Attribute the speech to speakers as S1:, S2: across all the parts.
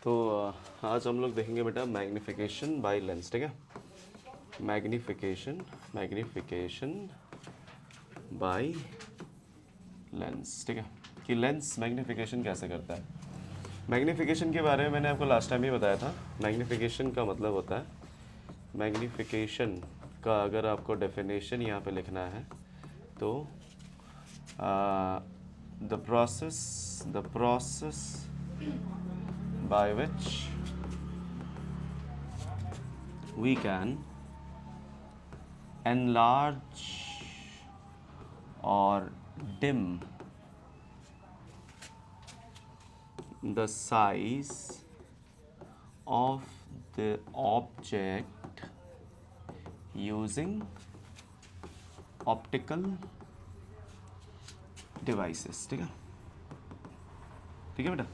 S1: तो आज हम लोग देखेंगे बेटा मैग्नीफिकेशन बाय लेंस, ठीक है। मैग्नीफिकेशन बाय लेंस, ठीक है, कि लेंस मैग्नीफिकेशन कैसे करता है। मैग्नीफिकेशन के बारे में मैंने आपको लास्ट टाइम ही बताया था। मैग्नीफिकेशन का मतलब होता है, मैग्नीफिकेशन का अगर आपको डेफिनेशन यहाँ पे लिखना है तो the process by which we can enlarge or dim the size of the object using optical devices, ठीक है। ठीक है बेटा,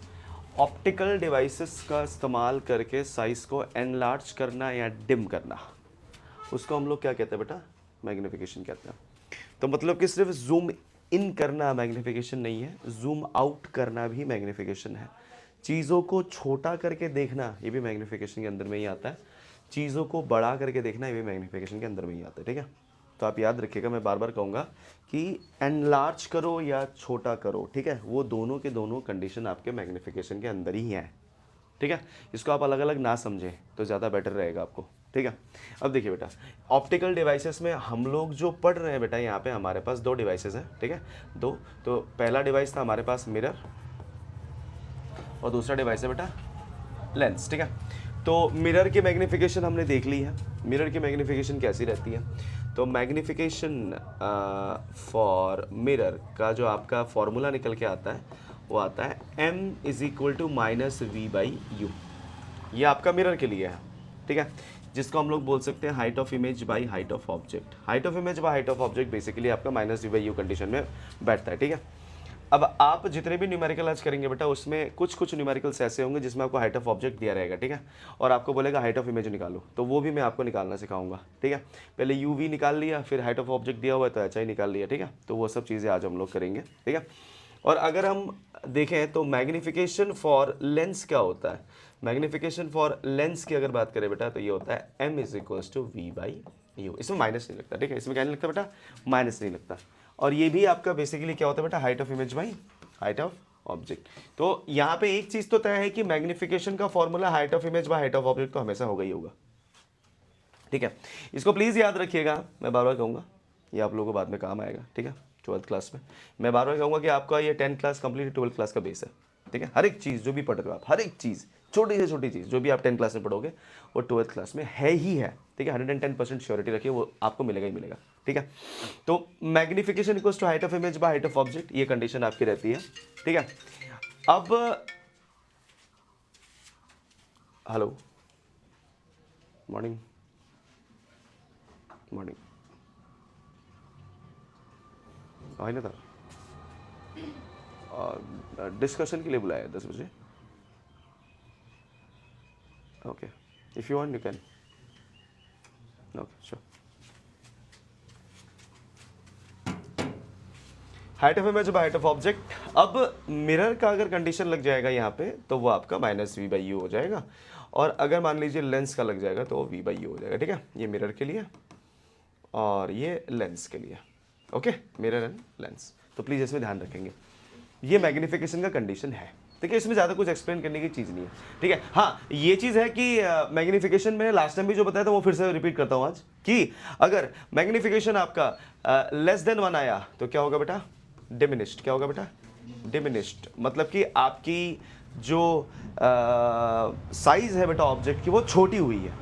S1: ऑप्टिकल डिवाइसेस का इस्तेमाल करके साइज को एनलार्ज करना या डिम करना, उसको हम लोग क्या कहते हैं बेटा, मैग्नीफिकेशन कहते हैं। तो मतलब कि सिर्फ जूम इन करना मैग्नीफिकेशन नहीं है, जूम आउट करना भी मैग्नीफिकेशन है। चीज़ों को छोटा करके देखना ये भी मैग्नीफिकेशन के अंदर में ही आता है, चीज़ों को बड़ा करके देखना ये भी मैग्नीफिकेशन के अंदर में ही आता है, ठीक है। तो आप याद रखिएगा, मैं बार बार कहूँगा कि एनलार्ज करो या छोटा करो, ठीक है, वो दोनों के दोनों कंडीशन आपके मैग्नीफिकेशन के अंदर ही हैं, ठीक है। इसको आप अलग अलग ना समझें तो ज़्यादा बेटर रहेगा आपको, ठीक है। अब देखिए बेटा, ऑप्टिकल डिवाइसेस में हम लोग जो पढ़ रहे हैं बेटा, यहाँ पे हमारे पास दो डिवाइसेस हैं, ठीक है, दो। तो पहला डिवाइस था हमारे पास मिरर और दूसरा डिवाइस है बेटा लेंस, ठीक है। तो मिरर की मैग्नीफिकेशन हमने देख ली है। मिरर की मैग्नीफिकेशन कैसी रहती है, तो मैग्नीफिकेशन फॉर मिरर का जो आपका फॉर्मूला निकल के आता है वो आता है m = -v/u। ये आपका मिरर के लिए है, ठीक है, जिसको हम लोग बोल सकते हैं height of image by height of object. Height of image by height of object basically आपका -v/u कंडीशन में बैठता है, ठीक है। अब आप जितने भी न्यूमेरिकल आज करेंगे बेटा, उसमें कुछ कुछ न्यूमेरिकल्स ऐसे होंगे जिसमें आपको हाइट ऑफ ऑब्जेक्ट दिया रहेगा, ठीक है, और आपको बोलेगा हाइट ऑफ इमेज निकालो, तो वो भी मैं आपको निकालना सिखाऊंगा, ठीक है। पहले यू वी निकाल लिया, फिर हाइट ऑफ ऑब्जेक्ट दिया हुआ है तो एच आई निकाल लिया, ठीक है। तो वो सब चीज़ें आज हम लोग करेंगे, ठीक है। और अगर हम देखें तो मैग्नीफिकेशन फॉर लेंस क्या होता है, मैग्नीफिकेशन फॉर लेंस की अगर बात करें बेटा तो ये होता है m = v/u। इसमें माइनस नहीं लगता, ठीक है, इसमें क्या नहीं लगता बेटा, माइनस नहीं लगता। और ये भी आपका बेसिकली क्या होता है बेटा, height of image by height of object. तो यहाँ पे एक चीज तो तय है कि मैग्नीफिकेशन का formula height of image by height of object तो हमेशा होगा ही होगा, ठीक है। इसको प्लीज याद रखिएगा, मैं बार बार कहूँगा, ये आप लोगों को बाद में काम आएगा, ठीक है। 12th क्लास में मैं बार बार कहूँगा कि आपका ये 10th class complete 12th class का बेस है, ठीक है। हर एक चीज़ जो भी पढ़ रहे हो आप, हर एक चीज़ छोटी से छोटी चीज़ जो भी आप 10th क्लास में पढ़ोगे वो 12th क्लास में है ही है, ठीक है। 110% श्योरिटी रखिए, वो आपको मिलेगा ही मिलेगा, ठीक है। तो magnification equals to height of image by height of object, ये कंडीशन आपकी रहती है, ठीक है। अब हेलो, मॉर्निंग मॉर्निंग है ना था, डिस्कशन के लिए बुलाया 10 बजे, okay, if you want you can, okay sure. Height of image by height of object, अब मिरर का अगर कंडीशन लग जाएगा यहाँ पे तो वो आपका -v/u हो जाएगा, और अगर मान लीजिए लेंस का लग जाएगा तो वो v/u हो जाएगा, ठीक है। ये मिरर के लिए और ये लेंस के लिए, ओके, मिरर एंड लेंस। तो प्लीज़ इसमें ध्यान रखेंगे, ये मैग्नीफिकेशन का कंडीशन है, ठीक है। इसमें ज़्यादा कुछ एक्सप्लेन करने की चीज़ नहीं है, ठीक है। हाँ, ये चीज़ है कि मैग्नीफिकेशन मैंने लास्ट टाइम भी जो बताया था वो फिर से रिपीट करता हूँ आज, कि अगर मैग्नीफिकेशन आपका लेस देन 1 आया तो क्या होगा बेटा, डिमिनिश्ड। क्या होगा बेटा, डिमिनिश्ड, मतलब कि आपकी जो साइज है बेटा ऑब्जेक्ट की वो छोटी हुई है,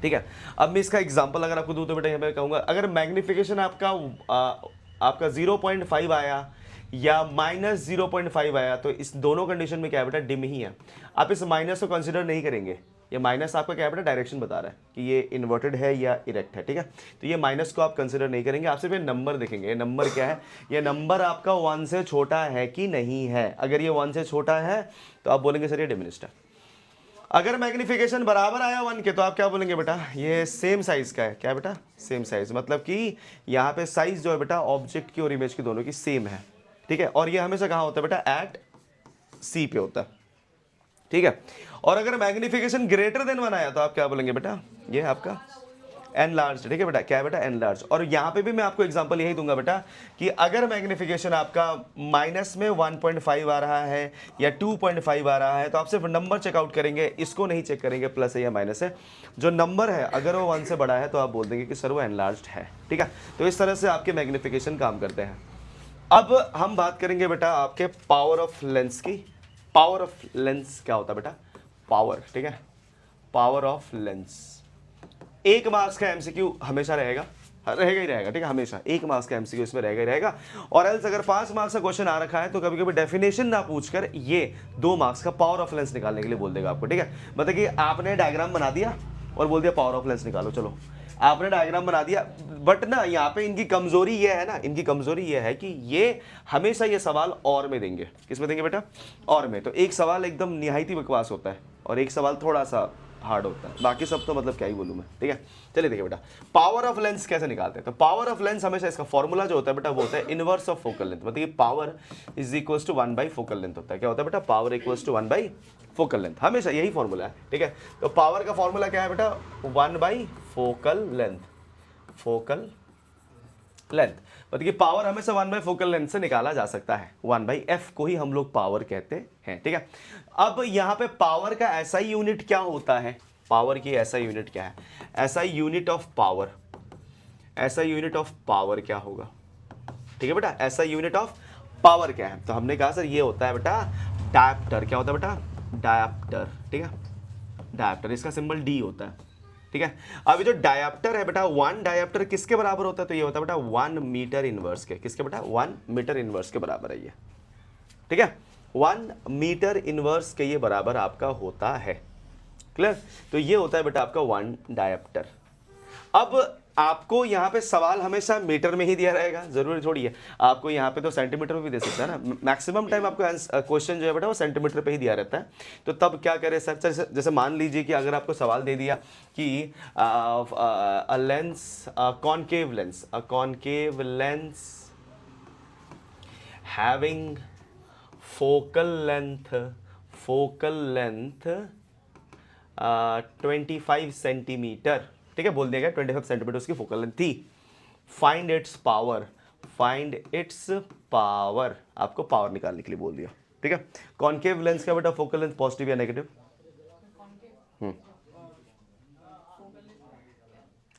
S1: ठीक है। अब मैं इसका एग्जांपल अगर आपको दूं तो बेटा यहाँ पे कहूँगा, अगर मैग्नीफिकेशन आपका 0.5 आया या -0.5 आया तो इस दोनों कंडीशन में क्या है बेटा, डिम ही है। आप इस माइनस को कंसिडर नहीं करेंगे, ये माइनस आपका क्या है बेटा, डायरेक्शन बता रहा है कि ये इन्वर्टेड है या इरेक्ट है, ठीक है। तो ये माइनस को आप कंसिडर नहीं करेंगे, आप सिर्फ ये नंबर देखेंगे। ये नंबर क्या है, ये नंबर आपका 1 से छोटा है कि नहीं है। अगर ये 1 से छोटा है तो आप बोलेंगे सर ये डिमिनिश्ड है। अगर मैग्नीफिकेशन बराबर आया 1 के तो आप क्या बोलेंगे बेटा, ये सेम साइज का है। क्या बेटा, सेम साइज, मतलब कि यहाँ पे साइज जो है बेटा ऑब्जेक्ट की और इमेज की दोनों की सेम है, ठीक है। और ये हमेशा कहाँ होता है बेटा, एट सी पे होता है, ठीक है। और अगर मैग्निफिकेशन ग्रेटर देन 1 आया तो आप क्या बोलेंगे बेटा, ये आपका एनलार्ज, ठीक है बेटा, क्या है बेटा, एनलार्ज। और यहाँ पे भी मैं आपको एग्जांपल यही दूंगा बेटा कि अगर मैग्निफिकेशन आपका माइनस में 1.5 आ रहा है या 2.5 आ रहा है तो आप सिर्फ नंबर चेकआउट करेंगे, इसको नहीं चेक करेंगे प्लस है या माइनस है। जो नंबर है अगर वो 1 से बड़ा है तो आप बोल देंगे कि सर वो एनलार्ज है, ठीक है। तो इस तरह से आपके मैग्निफिकेशन काम करते हैं। अब हम बात करेंगे बेटा आपके पावर ऑफ लेंस की। पावर ऑफ लेंस क्या होता है बेटा, पावर, ठीक है, पावर ऑफ लेंस। 1 मार्क्स का एमसीक्यू हमेशा रहेगा ही रहेगा, ठीक है, हमेशा 1 मार्क्स का एमसीक्यू इसमें रहेगा ही रहेगा। और एल्स अगर 5 मार्क्स का क्वेश्चन आ रखा है तो कभी कभी डेफिनेशन ना पूछकर ये 2 मार्क्स का पावर ऑफ लेंस निकालने के लिए बोल देगा आपको, ठीक है। मतलब कि आपने डायग्राम बना दिया और बोल दिया पावर ऑफ लेंस निकालो, चलो आपने डायग्राम बना दिया। बट ना यहाँ पे इनकी कमजोरी ये है ना, इनकी कमजोरी ये है कि ये हमेशा ये सवाल और में देंगे। किस में देंगे बेटा, और में। तो एक सवाल एकदम निहायती बकवास होता है और एक सवाल थोड़ा सा हार्ड होता है, बाकी सब तो मतलब क्या ही बोलूं मैं, ठीक है। चलिए देखिए बेटा पावर ऑफ लेंस कैसे निकालते हैं। तो पावर ऑफ लेंस हमेशा इसका फॉर्मूला जो होता है बेटा वो होता है इनवर्स ऑफ फोकल लेंथ। मतलब power is equals to 1 by focal length होता है। क्या होता है बेटा, power equals to 1 by focal length, हमेशा यही फॉर्मूला है, ठीक है। तो पावर का फॉर्मूला क्या है बेटा, 1 by focal length, focal length. मतलब कि पावर हमेशा 1 बाई फोकल लेंथ से निकाला जा सकता है, 1 बाई एफ को ही हम लोग पावर कहते हैं, ठीक है। अब यहाँ पे पावर का ऐसा ही यूनिट क्या होता है, पावर की ऐसा यूनिट क्या है, ऐसा यूनिट ऑफ पावर, ऐसा यूनिट ऑफ पावर क्या होगा, ठीक है बेटा, ऐसा यूनिट ऑफ पावर क्या है। तो हमने कहा सर ये होता है बेटा डायप्टर। क्या होता है बेटा, डायप्टर, ठीक है, डायप्टर, इसका सिंबल डी होता है, ठीक है। अब जो डायप्टर है बेटा, 1 डायप्टर किसके बराबर होता है, तो ये होता है बेटा 1 मीटर इनवर्स के, किसके बेटा, 1 मीटर इनवर्स के बराबर है ये, ठीक है। 1 मीटर इनवर्स के ये बराबर आपका होता है, क्लियर। तो ये होता है बेटा आपका 1 डायप्टर। अब आपको यहाँ पे सवाल हमेशा मीटर में ही दिया रहेगा, जरूरी थोड़ी है आपको यहाँ पे तो सेंटीमीटर में भी दे सकता है ना। मैक्सिमम टाइम आपको क्वेश्चन जो है बेटा वो सेंटीमीटर पे ही दिया रहता है। तो तब क्या करें सर, जैसे मान लीजिए कि अगर आपको सवाल दे दिया कि a lens, concave lens, a concave lens having focal length 25 centimetre, ठीक है, बोल दिया गया 25 सेंटीमीटर उसकी फोकल लेंथ थी। Find its power, find its power, आपको पावर निकालने के लिए बोल दिया, ठीक है। कॉनकेव लेंस का बेटा फोकल लेंथ पॉजिटिव या नेगेटिव,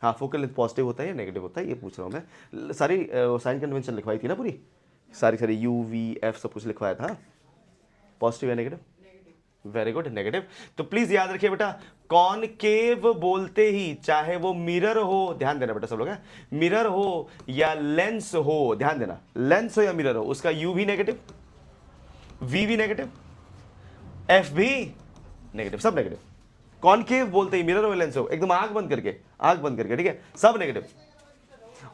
S1: हाँ फोकल लेंथ पॉजिटिव होता है या नेगेटिव होता है ये पूछ रहा हूँ मैं। सारी साइन कन्वेंशन लिखवाई थी ना पूरी, सारी यू वी एफ सब कुछ लिखवाया था, पॉजिटिव या नेगेटिव, वेरी गुड, नेगेटिव। तो प्लीज याद रखिए बेटा कॉनकेव बोलते ही चाहे वो मिरर हो, ध्यान देना बेटा सब लोग है, मिरर हो या लेंस हो, ध्यान देना, लेंस हो या मिरर हो, उसका यू भी नेगेटिव, वी भी नेगेटिव, एफ भी नेगेटिव, सब नेगेटिव। कॉनकेव बोलते ही मिरर हो लेंस हो, एकदम आंख बंद करके, आंख बंद करके, ठीक है, सब नेगेटिव।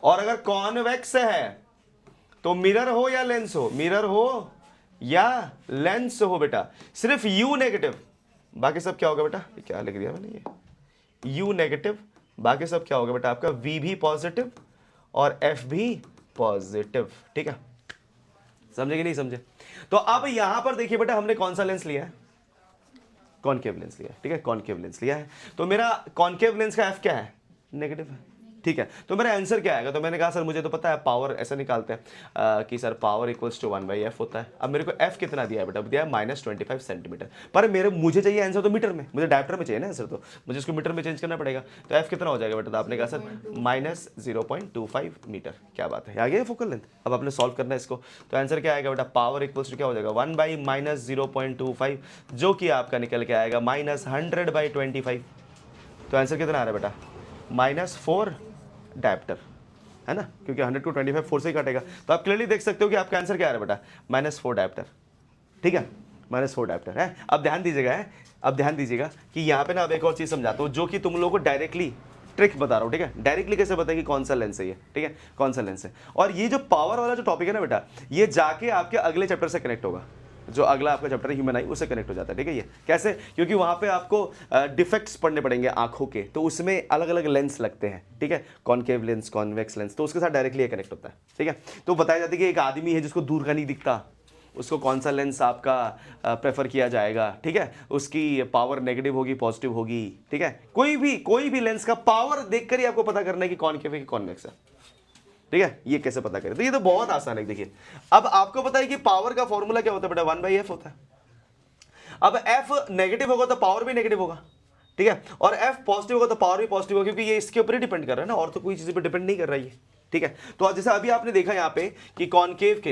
S1: और अगर कॉन्वेक्स है तो मिरर हो या लेंस हो, मिरर हो या लेंस हो बेटा, सिर्फ यू नेगेटिव, बाकी सब क्या होगा बेटा, क्या लिख दिया मैंने, ये यू नेगेटिव, बाकी सब क्या होगा बेटा आपका वी भी पॉजिटिव और एफ भी पॉजिटिव, ठीक है। समझे कि नहीं समझे। तो अब यहां पर देखिए बेटा हमने कौन सा लेंस लिया है, कॉनकेव लेंस लिया है, ठीक है, कॉनकेव लेंस लिया है। तो मेरा कॉनकेव लेंस का एफ क्या है, नेगेटिव है, ठीक है। तो मेरा आंसर क्या आएगा, तो मैंने कहा सर मुझे तो पता है पावर ऐसा निकालते हैं कि sir power equals to 1 by F होता है। अब मेरे को एफ कितना दिया है बेटा, दिया है -25 सेंटीमीटर, पर मुझे चाहिए आंसर तो मीटर में, मुझे डायप्टर में चाहिए ना आंसर, तो मुझे इसको मीटर में चेंज करना पड़ेगा। तो एफ कितना हो जाएगा बेटा, तो आपने कहा सर -0.25 मीटर, क्या बात है, आ गया फोकल लेंथ। अब आपने सॉल्व करना है इसको, तो आंसर क्या आएगा बेटा, पावर इक्वल्स टू क्या हो जाएगा 1 बाई -0.25, जो कि आपका निकल के आएगा -100/25। तो आंसर कितना आ रहा है बेटा, -4 डायप्टर, है ना, क्योंकि 100 को 25 4 से ही काटेगा। तो आप क्लियरली देख सकते हो कि आपका आंसर क्या आ रहा है बेटा, -4 डायप्टर, ठीक है, -4 डायप्टर है। अब ध्यान दीजिएगा, अब ध्यान दीजिएगा कि यहाँ पे ना अब एक और चीज समझाता हूँ जो कि तुम लोगों को डायरेक्टली ट्रिक बता रहा हूँ, ठीक है, डायरेक्टली कैसे बताए कि कौन सा लेंस है ये, ठीक है, कौन सा लेंस है। और ये जो पावर वाला जो टॉपिक है ना बेटा, ये जाके आपके अगले चैप्टर से कनेक्ट होगा, जो अगला आपका चैप्टर है ह्यूमन आई, उससे कनेक्ट हो जाता है, ठीक है। ये कैसे, क्योंकि वहां पे आपको डिफेक्ट्स पढ़ने पड़ेंगे आंखों के, तो उसमें अलग अलग लेंस लगते हैं, ठीक है, कॉनकेव लेंस, कॉन्वेक्स लेंस, तो उसके साथ डायरेक्टली ये कनेक्ट होता है, ठीक है। तो बताया जाता है कि एक आदमी है जिसको दूर का नहीं दिखता, उसको कौन सा लेंस आपका प्रेफर किया जाएगा, ठीक है, उसकी पावर नेगेटिव होगी पॉजिटिव होगी, ठीक है, कोई भी लेंस का पावर देखकर ही आपको पता करना है कि कॉनकेव है कि कॉन्वेक्स है, ठीक है, ये कैसे पता करें, तो ये तो बहुत आसान है। देखिए अब आपको पता है कि पावर का फॉर्मूला क्या होता है बेटा, 1/f होता है। अब f नेगेटिव होगा तो पावर भी नेगेटिव होगा, ठीक है, और f पॉजिटिव होगा तो पावर भी पॉजिटिव होगा, क्योंकि ये इसके ऊपर ही डिपेंड कर रहा है ना, और तो कोई चीज पे डिपेंड नहीं कर रहा है, ठीक है। तो जैसे अभी आपने देखा यहाँ पे कि कॉनकेव के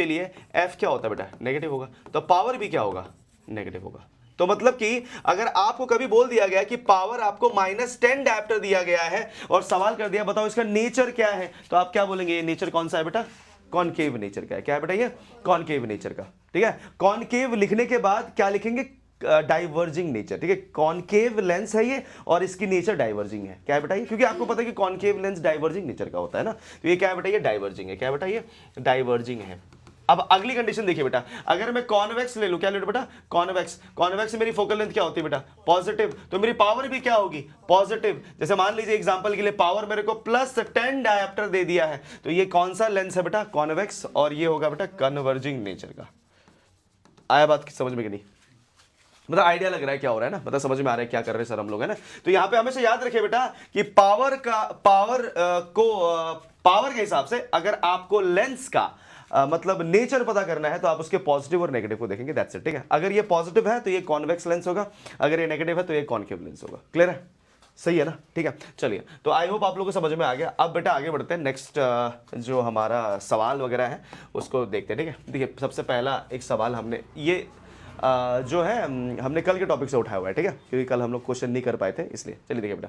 S1: लिए f क्या होता है बेटा, नेगेटिव होगा, तो पावर भी क्या होगा, नेगेटिव होगा। तो मतलब कि अगर आपको कभी बोल दिया गया कि पावर आपको -10 डायप्टर दिया गया है और सवाल कर दिया बताओ इसका नेचर क्या है, तो आप क्या बोलेंगे, ये नेचर कौन सा है बेटा, कॉनकेव नेचर का है। क्या है बेटा, ये कॉनकेव नेचर का, ठीक है। कॉनकेव लिखने के बाद क्या लिखेंगे, डाइवर्जिंग नेचर, ठीक है, कॉनकेव लेंस है ये और इसकी नेचर डाइवर्जिंग है। क्या है बेटा ये, क्योंकि आपको पता है कि कॉनकेव लेंस डाइवर्जिंग नेचर का होता है ना, तो ये क्या है बेटा, ये डाइवर्जिंग है। क्या है बेटा, ये डाइवर्जिंग है। अब अगली कंडीशन देखिए बेटा, अगर मैं कॉन्वेक्स ले लूं, क्या ले लूं बेटा, कॉन्वेक्स में मेरी फोकल लेंथ क्या होती है बेटा, पॉजिटिव, तो मेरी पावर भी क्या होगी, पॉजिटिव। जैसे मान लीजिए एग्जांपल के लिए पावर मेरे को +10 डायप्टर दे दिया है, तो ये कौन सा लेंस है बेटा, कॉन्वेक्स, और ये होगा बेटा कन्वर्जिंग नेचर का। आया बात समझ में कि नहीं, मतलब आइडिया लग रहा है क्या हो रहा है ना, मतलब समझ में आ रहा है क्या कर रहे हैं सर हम लोग, है ना। तो यहां पे हमेशा याद रखिए बेटा कि पावर के हिसाब से अगर आपको लेंस का मतलब नेचर पता करना है तो आप उसके पॉजिटिव और नेगेटिव को देखेंगे, दैट्स इट, ठीक है। अगर ये पॉजिटिव है तो ये कॉन्वेक्स लेंस होगा, अगर ये नेगेटिव है तो ये कॉनकेव लेंस होगा। क्लियर है, सही है ना, ठीक है। चलिए, तो आई होप आप लोगों को समझ में आ गया। अब बेटा आगे बढ़ते हैं, नेक्स्ट जो हमारा सवाल वगैरह है उसको देखते हैं, ठीक है। देखिए सबसे पहला एक सवाल हमने ये जो है हमने कल के टॉपिक से उठाया हुआ है, ठीक है, क्योंकि कल हम लोग क्वेश्चन नहीं कर पाए थे इसलिए। चलिए देखिए बेटा,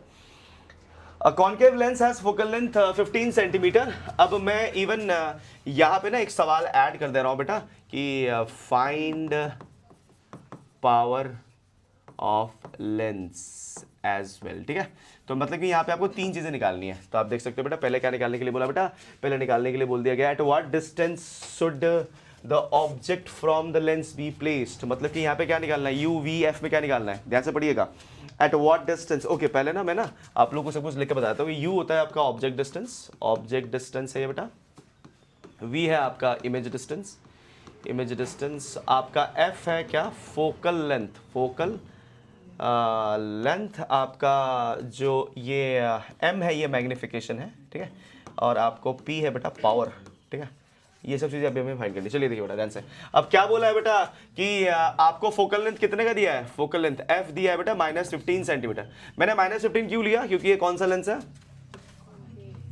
S1: concave lens has focal length 15 centimetre. अब मैं इवन यहाँ पे ना एक सवाल ऐड कर दे रहा हूँ बेटा कि find power of lens as well, ठीक है। तो मतलब कि यहाँ पे आपको 3 चीजें निकालनी है, तो आप देख सकते हो बेटा, पहले क्या निकालने के लिए बोला बेटा, पहले निकालने के लिए बोल दिया गया eight what distance should the object from the lens be placed. मतलब कि यहाँ पे क्या निकालना है, यू वी एफ में क्या निकालना है, ध्यान से पढ़िएगा, एट व्हाट डिस्टेंस। ओके, पहले ना मैं ना आप लोगों को सब कुछ लिख के बताता हूँ। यू होता है आपका ऑब्जेक्ट डिस्टेंस है ये बेटा, वी है आपका इमेज डिस्टेंस, आपका एफ है क्या, फोकल लेंथ आपका जो ये एम है ये मैग्निफिकेशन है, ठीक है, और आपको पी है बेटा पावर, ठीक है। ये सब चीजें अभी हमें फाइंड करनी। चलिए देखिए बेटा ध्यान से, अब क्या बोला है बेटा कि आपको फोकल लेंथ कितने का दिया है, फोकल लेंथ एफ दिया है बेटा -15 सेंटीमीटर। मैंने -15 क्यों लिया, क्योंकि ये कौन सा लेंस है,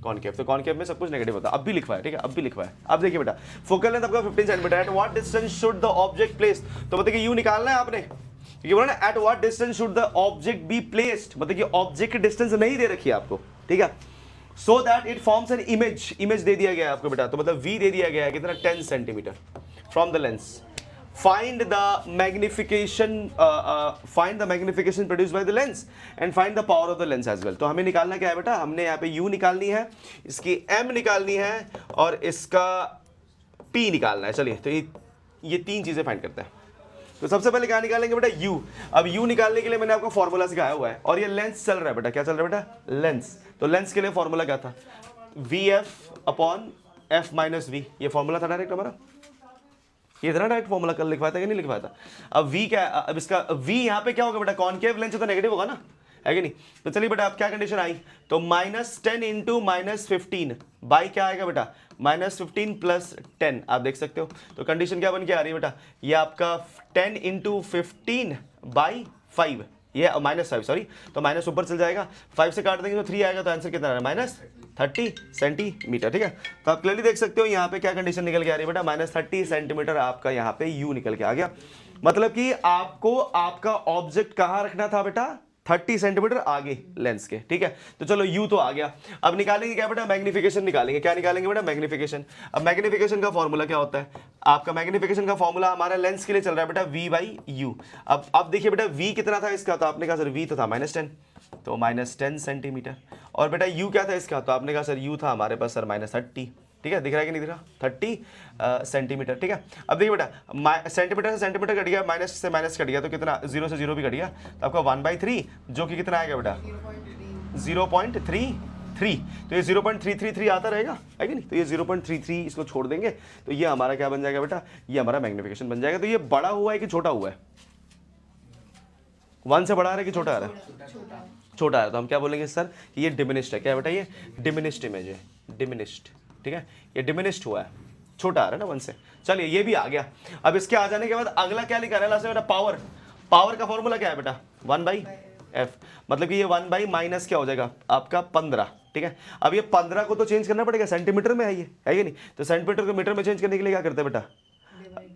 S1: कॉनकेव, तो कॉनकेव में सब कुछ नेगेटिव होता है। अब भी लिखवा है, ठीक है, अब भी लिखवा है। अब देखिए बेटा, फोकल लेंथ आपका 15 centimetre, eight what distance should the object place, तो मतलब कि यू निकालना है आपने, क्योंकि बोला ना eight what distance should the object be placed, मतलब कि ऑब्जेक्ट की डिस्टेंस नहीं दे रखी है आपको, ठीक है, so that it forms an image दे दिया गया है आपको बेटा, तो मतलब v दे दिया गया है कितना, 10 centimetre from the lens. Find the magnification produced by the lens and find the power of the lens as well. तो हमें निकालना क्या है बेटा, हमने यहाँ पे u निकालनी है, इसकी m निकालनी है और इसका p निकालना है। चलिए, तो ये 3 चीजें फाइंड करते हैं। तो सबसे पहले क्या निकालेंगे बेटा, u। अब u निकालने के लिए मैंने आपको फॉर्मूला सिखाया हुआ है, और ये लेंस चल रहा है बेटा, क्या चल रहा है बेटा, लेंस। तो लेंस के लिए फॉर्मूला क्या था, vf/f-v, ये फॉर्मूला था डायरेक्ट हमारा, ये था ना डायरेक्ट फॉर्मूला, कल लिखवाया था कि नहीं लिखवाया था। अब v क्या, अब इसका v यहाँ पे क्या होगा बेटा, कॉनकेव लेंस है तो नेगेटिव होगा ना, है कि नहीं। तो चलिए बेटा अब क्या कंडीशन आई, तो -10 इंटू -15 बाई क्या आएगा बेटा, -15 + 10, आप देख सकते हो। तो कंडीशन क्या बन के आ रही है बेटा, ये आपका 10 इंटू 15 बाई 5, ये -5 सॉरी, तो माइनस ऊपर चल जाएगा, 5 से काट देंगे तो 3 आएगा, तो आंसर कितना है, -30 सेंटीमीटर, ठीक है। तो आप क्लियरली देख सकते हो यहाँ पे क्या कंडीशन निकल के आ रही है बेटा, -30 सेंटीमीटर आपका यहाँ पे यू निकल के आ गया। मतलब कि आपको आपका ऑब्जेक्ट कहाँ रखना था बेटा, 30 सेंटीमीटर आगे लेंस के, ठीक है। तो चलो u तो आ गया, अब निकालेंगे क्या बेटा, मैग्निफिकेशन निकालेंगे। क्या निकालेंगे बेटा, मैग्निफिकेशन। अब मैग्निफिकेशन का फॉर्मूला क्या होता है, आपका मैग्निफिकेशन का फॉर्मूला हमारा लेंस के लिए चल रहा है बेटा v/u। अब देखिए बेटा v कितना था इसका, तो आपने कहा सर v तो था -10, तो -10 सेंटीमीटर, और बेटा u क्या था इसका, तो आपने कहा सर u था हमारे पास सर -30, ठीक है, दिख रहा है कि नहीं दिख रहा, 30 सेंटीमीटर, ठीक है। अब देखिए बेटा सेंटीमीटर से सेंटीमीटर कट गया, माइनस से माइनस कट गया, तो कितना, 0 से 0 भी कट गया, तो आपका 1/3 जो कि कितना आएगा बेटा, 0.33 3, तो ये 0.333 आता रहेगा, है कि नहीं? तो ये 0.33 इसको छोड़ देंगे, तो ये हमारा क्या बन जाएगा बेटा, ये हमारा मैग्निफिकेशन बन जाएगा। तो ये बड़ा हुआ है कि छोटा हुआ है, 1 से बड़ा आ रहा है कि छोटा आ रहा है? छोटा आ रहा है। तो हम क्या बोलेंगे सर कि ये डिमिनिश्ड है। क्या बेटा, ये डिमिनिश्ड इमेज है, डिमिनिश्ड, ठीक है, ये डिमिनिश्ड हुआ है, छोटा आ रहा है ना 1 से। चलिए ये भी आ गया। अब इसके आ जाने के बाद अगला क्या लिखा है लास्ट में बेटा, पावर। पावर का फॉर्मूला क्या है बेटा, 1/f, मतलब कि ये 1 माइनस क्या हो जाएगा आपका 15, ठीक है। अब ये 15 को तो चेंज करना पड़ेगा, सेंटीमीटर में है ये, है कि नहीं? तो सेंटीमीटर को मीटर में चेंज करने के लिए क्या करते हैं बेटा,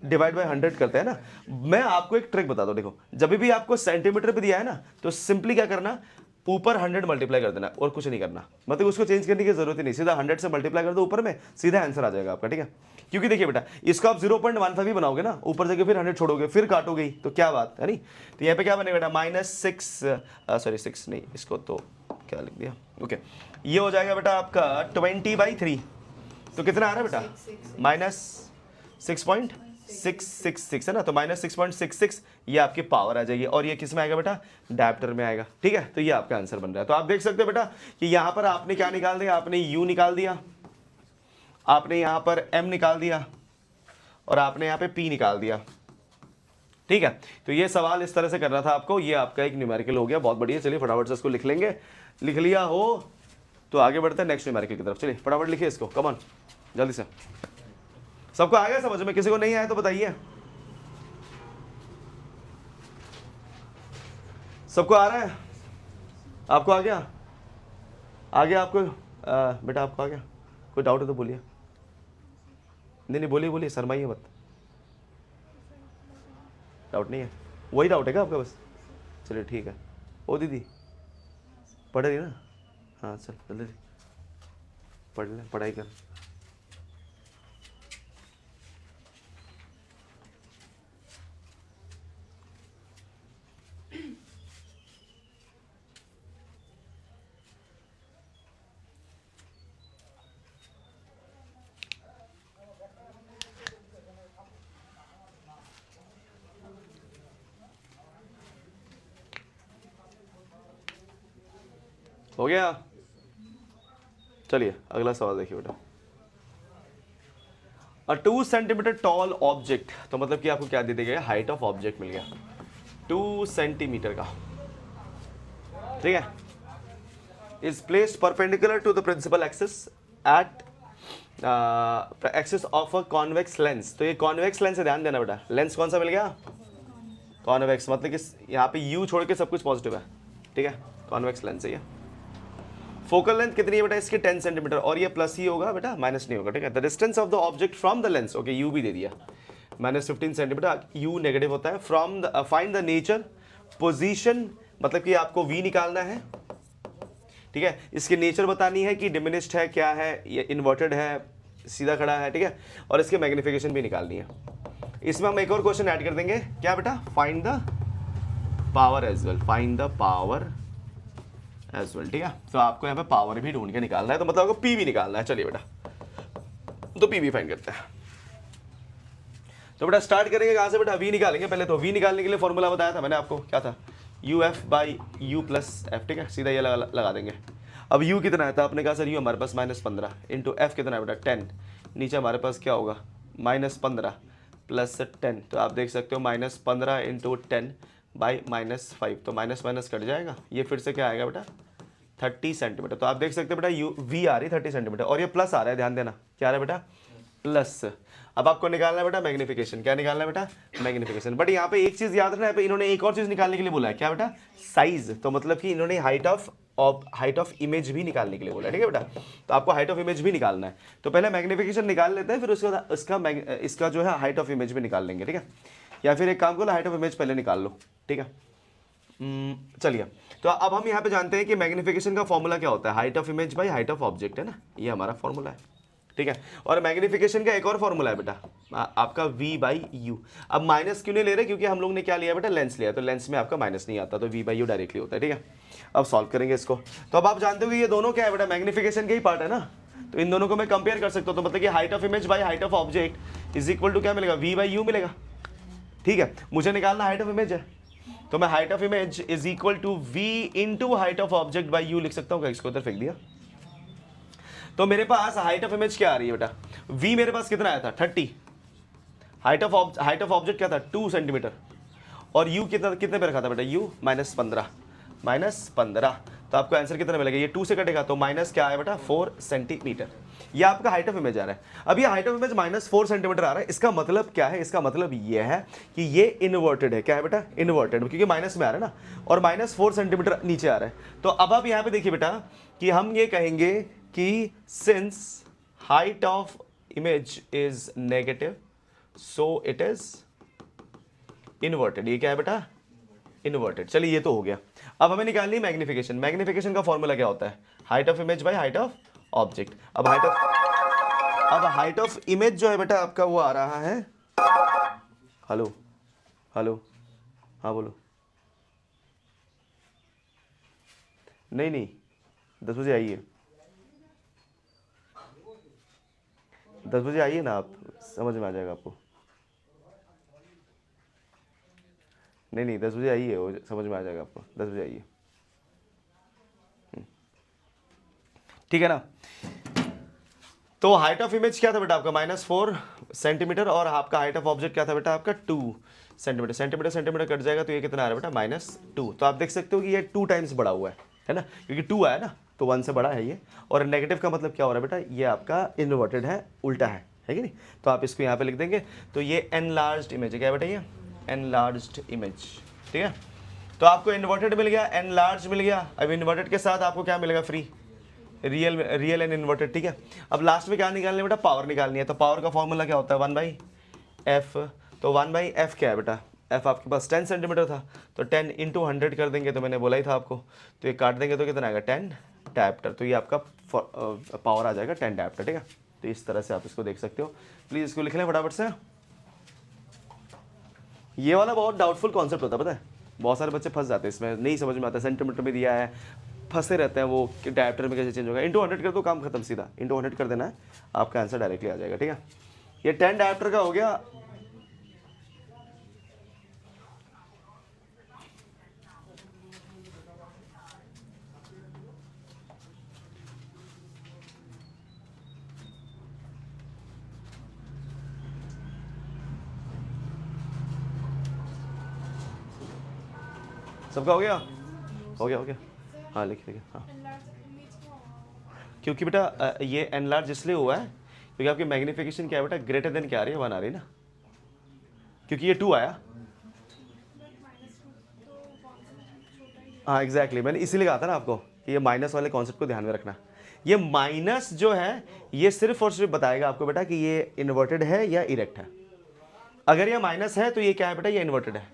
S1: डिवाइड बाय 100 करते हैं ना। मैं आपको एक ट्रिक बता दूं, देखो जब भी आपको सेंटीमीटर पे दिया है ना, तो सिंपली क्या करना, ऊपर 100 मल्टीप्लाई कर देना और कुछ नहीं करना, मतलब उसको चेंज करने की जरूरत ही नहीं, सीधा 100 से मल्टीप्लाई कर दो ऊपर में, सीधा आंसर आ जाएगा आपका, ठीक है। क्योंकि देखिए बेटा, इसको आप 0.15 ही बनाओगे ना, ऊपर से फिर 100 छोड़ोगे, फिर काटोगे, तो क्या बात है नहीं। तो यहाँ पे क्या बनेगा बेटा, -6 नहीं, इसको तो क्या लिख दिया, ओके, ये हो जाएगा बेटा आपका 20/3। तो कितना आ रहा है बेटा, -6.666 है ना, तो -6.66 ये आपकी पावर आ जाएगी, और ये किस में आएगा बेटा, डायप्टर में आएगा, ठीक है। तो ये आपका आंसर बन रहा है। तो आप देख सकते हो बेटा कि यहाँ पर आपने क्या निकाल दिया, आपने u निकाल दिया, आपने यहाँ पर m निकाल दिया, और आपने यहाँ पे p निकाल दिया, ठीक है। तो ये सवाल इस तरह से करना था आपको, ये आपका एक न्यूमेरिकल हो गया, बहुत बढ़िया। चलिए फटाफट से इसको लिख लेंगे, लिख लिया हो तो आगे बढ़ते हैं नेक्स्ट न्यूमेरिकल की तरफ। चलिए फटाफट लिखिए इसको, कम ऑन जल्दी से। सबको आ गया समझ में, किसी को नहीं आया तो बताइए। सबको आ रहा है, आपको आ गया, आ गया आपको बेटा, आपको आ गया? कोई डाउट है तो बोलिए। नहीं बोलिए बोलिए, शर्माइए मत, डाउट नहीं है, वही डाउट है क्या आपका बस? चलिए ठीक है। ओ दीदी पढ़ रही ना, हाँ चल जल्दी पढ़ ले, पढ़ाई कर। हो गया? चलिए अगला सवाल देखिए बेटा। अ 2 सेंटीमीटर टॉल ऑब्जेक्ट, तो मतलब कि आपको क्या दे दिया गया, हाइट ऑफ ऑब्जेक्ट मिल गया 2 सेंटीमीटर का, ठीक है। Is placed perpendicular to the principal axis at axis of a convex lens. तो ये कॉन्वेक्स लेंस है, ध्यान देना बेटा, लेंस कौन सा मिल गया, कॉन्वेक्स, मतलब कि यहाँ पे यू छोड़ के सब कुछ पॉजिटिव है, ठीक है, कॉन्वेक्स लेंस है ये। फोकल लेंथ कितनी है बेटा इसकी, 10 सेंटीमीटर, और ये प्लस ही होगा बेटा, माइनस नहीं होगा, ठीक है। The distance of the object from the lens, okay, you भी दे दिया, -15 सेंटीमीटर, यू नेगेटिव होता है। From the find the nature position, मतलब कि आपको वी निकालना है, ठीक है। इसकी नेचर बतानी है कि डिमिनिश्ड है, क्या है, ये इन्वर्टेड है, सीधा खड़ा है, ठीक है। और इसके मैग्निफिकेशन भी निकालनी है। इसमें हम एक और क्वेश्चन ऐड कर देंगे, क्या बेटा, find the power as well, find the power as well, ठीक है। तो आपको यहाँ पे पावर भी ढूंढ के निकालना है, तो मतलब आपको पी भी निकालना है। चलिए बेटा, तो पी भी फाइंड करते हैं। तो बेटा स्टार्ट करेंगे कहाँ से बेटा, वी निकालेंगे पहले। तो वी निकालने के लिए फॉर्मूला बताया था मैंने आपको, क्या था, UF/U + F, ठीक है, सीधा ये लगा देंगे। अब U कितना है, तो आपने कहा सर U हमारे पास -15 इंटू F कितना है बेटा 10, नीचे हमारे पास क्या होगा -15 + 10, तो आप देख सकते हो -15 इंटू 10/-5, तो माइनस माइनस कट जाएगा, ये फिर से क्या आएगा बेटा 30 सेंटीमीटर। तो आप देख सकते हो बेटा V आ रही 30 सेंटीमीटर, और ये प्लस आ रहा है, ध्यान देना, क्या आ रहा है बेटा, प्लस। अब आपको निकालना है बेटा मैग्निफिकेशन, क्या निकालना है बेटा, मैग्निफिकेशन। बट यहाँ पे एक चीज याद रखना है, इन्होंने एक और चीज निकालने के लिए बोला है, क्या बेटा, साइज। तो मतलब कि इन्होंने हाइट ऑफ इमेज भी निकालने के लिए बोला है, ठीक है बेटा। तो आपको हाइट ऑफ इमेज भी निकालना है, तो पहले मैग्निफिकेशन निकाल लेते हैं, फिर उसके बाद इसका जो है हाइट ऑफ इमेज भी निकाल लेंगे, ठीक है। या फिर एक काम करो, हाइट ऑफ इमेज पहले निकाल लो, ठीक है। चलिए, तो अब हम यहाँ पे जानते हैं कि मैग्निफिकेशन का फॉर्मूला क्या होता है, height of image by height of object, है ना, ये हमारा फॉर्मूला है, ठीक है। और मैग्निफिकेशन का एक और फॉर्मूला है बेटा, आपका V/U। अब माइनस क्यों नहीं ले रहे, क्योंकि हम लोग ने क्या लिया बेटा, लेंस लिया, तो लेंस में आपका माइनस नहीं आता, तो V/U डायरेक्टली होता है, ठीक है। अब सॉल्व करेंगे इसको। तो अब आप जानते हो कि ये दोनों क्या है बेटा, मैग्निफिकेशन के ही पार्ट है ना, तो इन दोनों को मैं कंपेयर कर सकता हूँ। तो मतलब कि height of image by height of object is equal to क्या मिलेगा, V/U मिलेगा, ठीक है। मुझे निकालना हाइट ऑफ इमेज है, तो मैं height of image is equal to V into height of object by U लिख सकता हूँ, इसको उधर फेंक दिया, तो मेरे पास हाइट ऑफ इमेज क्या आ रही है बेटा, v मेरे पास कितना आया था 30, हाइट ऑफ ऑब्जेक्ट क्या था 2 सेंटीमीटर, और u कितना कितने पे रखा था बेटा, u -15, तो आपको आंसर कितना मिलेगा, ये 2 से कटेगा तो माइनस क्या आया बेटा 4 सेंटीमीटर। ये आपका हाइट ऑफ इमेज आ रहा है। अब ये हाइट ऑफ इमेज -4 सेंटीमीटर आ रहा है, इसका मतलब क्या है, इसका मतलब ये है कि ये इन्वर्टेड है। क्या है बेटा, इन्वर्टेड, क्योंकि माइनस में आ रहा है ना, और -4 सेंटीमीटर नीचे आ रहा है। तो अब आप यहाँ पे देखिए बेटा कि हम ये कहेंगे कि since height of image is negative so it is inverted. ये क्या है बेटा, इन्वर्टेड। चलिए ये तो हो गया। अब हमें निकालनी है मैग्निफिकेशन। मैग्निफिकेशन का फॉर्मूला क्या होता है, height of image by height of object. अब हाइट ऑफ इमेज जो है बेटा आपका वो आ रहा है, हेलो हेलो, हाँ बोलो, नहीं 10 बजे आइए, 10 बजे आइए ना, आप समझ में आ जाएगा आपको। नहीं 10 बजे आइए, वो समझ में आ जाएगा आपको, 10 बजे आइए, ठीक है ना। तो हाइट ऑफ इमेज क्या था बेटा आपका -4 सेंटीमीटर, और आपका हाइट ऑफ ऑब्जेक्ट क्या था बेटा आपका 2 सेंटीमीटर। सेंटीमीटर कट जाएगा तो ये कितना आ रहा है बेटा -2। तो आप देख सकते हो कि ये 2 टाइम्स बड़ा हुआ है ना, क्योंकि 2 आया ना तो 1 से बड़ा है ये। और नेगेटिव का मतलब क्या हो रहा है बेटा, ये आपका इन्वर्टेड है, उल्टा है कि नहीं। तो आप इसको यहाँ पे लिख देंगे, तो ये एनलार्ज्ड इमेज है। क्या बेटा, ये एनलार्ज्ड इमेज, ठीक है। तो आपको इन्वर्टेड मिल गया, एनलार्ज मिल गया। अब इन्वर्टेड के साथ आपको क्या मिलेगा, फ्री, रियल एंड इन्वर्टेड, ठीक है। अब लास्ट में क्या निकालनी है बेटा, पावर निकालनी है। तो पावर का फॉर्मूला क्या होता है, 1/f। तो 1/f क्या है बेटा, f आपके पास 10 सेंटीमीटर था, तो 10 × 100 कर देंगे, तो मैंने बोला ही था आपको। तो ये काट देंगे तो कितना आएगा 10 डायप्टर। तो ये आपका पावर आ जाएगा 10 डायप्टर, ठीक है। तो इस तरह से आप इसको देख सकते हो। प्लीज़ इसको लिख लें फटाफट से। ये वाला बहुत डाउटफुल कॉन्सेप्ट होता है, पता है, बहुत सारे बच्चे फंस जाते हैं इसमें, नहीं समझ में आता। सेंटीमीटर में दिया है, फंसे रहते हैं वो कि डायप्टर में कैसे चेंज होगा। × 100 कर दो, काम खत्म, सीधा × 100 कर देना है, आपका आंसर डायरेक्टली आ जाएगा, ठीक है। ये 10 डायप्टर का हो गया। सबका हो गया, हो गया। हाँ लिखिए, हाँ। क्योंकि बेटा ये एनलार्ज इसलिए हुआ है क्योंकि आपकी मैग्निफिकेशन क्या है बेटा, ग्रेटर देन क्या आ रही है, 1 आ रही है ना, क्योंकि ये 2 आया। हाँ एग्जैक्टली, मैंने इसीलिए कहा था ना आपको कि ये माइनस वाले कॉन्सेप्ट को ध्यान में रखना। ये माइनस जो है ये सिर्फ और सिर्फ बताएगा आपको बेटा कि ये इन्वर्टेड है या इरेक्ट है। अगर ये माइनस है तो ये क्या है बेटा, ये इन्वर्टेड है।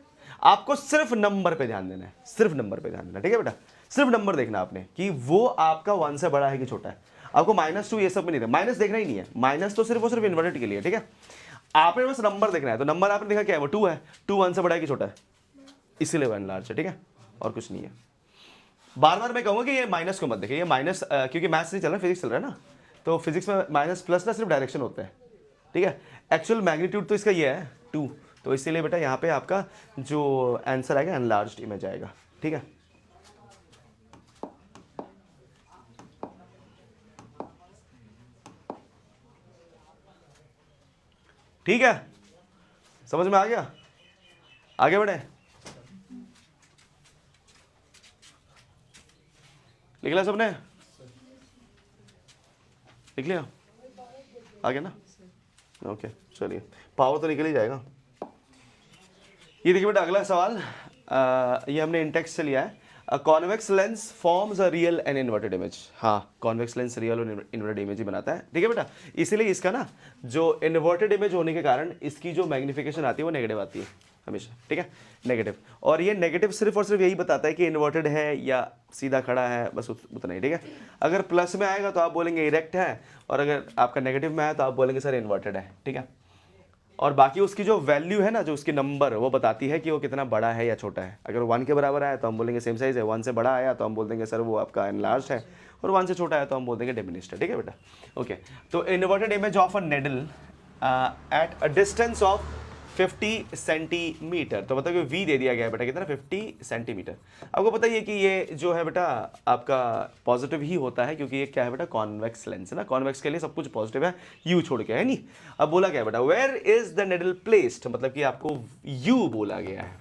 S1: आपको सिर्फ नंबर पे ध्यान देना है, सिर्फ नंबर पे ध्यान देना, ठीक है बेटा। सिर्फ नंबर देखना आपने कि वो आपका 1 से बड़ा है कि छोटा है। आपको -2 ये सब में नहीं देखना, माइनस देखना ही नहीं है। माइनस तो सिर्फ और सिर्फ इन्वर्टेड के लिए, ठीक है। आपने बस नंबर देखना है। तो नंबर आपने देखा क्या है, वो 2 है। 2 1 से बड़ा है कि छोटा है, इसीलिए वो एनलार्ज है, ठीक है, और कुछ नहीं है। बार बार मैं कहूँगा कि ये माइनस को मत देखिए, ये माइनस क्योंकि मैथ्स नहीं चल रहा, फिजिक्स चल रहा है ना। तो फिजिक्स में माइनस प्लस ना सिर्फ डायरेक्शन होता है, ठीक है। एक्चुअल मैग्नीट्यूड तो इसका ये है 2। तो इसीलिए बेटा यहाँ पे आपका जो आंसर आएगा एनलार्ज्ड इमेज आएगा, ठीक है। ठीक है, समझ में आ गया, आगे बढ़े। लिख लिया सबने, लिख लिया, आ गया ना, ओके। चलिए पावर तो निकल ही जाएगा। ये देखिए बेटा अगला सवाल, ये हमने इंटेक्स से लिया है। Convex lens forms a real and inverted image. हाँ, कॉन्वेक्स लेंस रियल और इन्वर्टेड इमेज ही बनाता है, ठीक है बेटा। इसीलिए इसका ना जो इन्वर्टेड इमेज होने के कारण इसकी जो मैग्निफिकेशन आती है वो नेगेटिव आती है हमेशा, ठीक है, नेगेटिव। और ये नेगेटिव सिर्फ और सिर्फ यही बताता है कि इन्वर्टेड है या सीधा खड़ा है, बस उतना ही, ठीक है। अगर प्लस में आएगा तो आप बोलेंगे इरेक्ट है, और अगर आपका नेगेटिव में आया तो आप बोलेंगे सर इन्वर्टेड है, ठीक है। और बाकी उसकी जो वैल्यू है ना, जो उसकी नंबर वो बताती है कि वो कितना बड़ा है या छोटा है। अगर 1 के बराबर आया तो हम बोलेंगे सेम साइज है, 1 से बड़ा आया तो हम बोल देंगे सर वो आपका एनलार्ज है, और 1 से छोटा है तो हम बोल देंगे डिमिनिश्ड है, ठीक है बेटा, ओके। तो inverted image of a needle eight a distance of 50 centimetre. तो मतलब v दे दिया गया है बेटा कितना, 50 सेंटीमीटर। आपको पता ही है कि ये जो है बेटा आपका पॉजिटिव ही होता है, क्योंकि ये क्या है बेटा, कॉन्वेक्स लेंस है ना, कॉन्वेक्स के लिए सब कुछ पॉजिटिव है, u छोड़ के, है नहीं। अब बोला क्या बेटा, where is the needle placed, मतलब कि आपको u बोला गया है,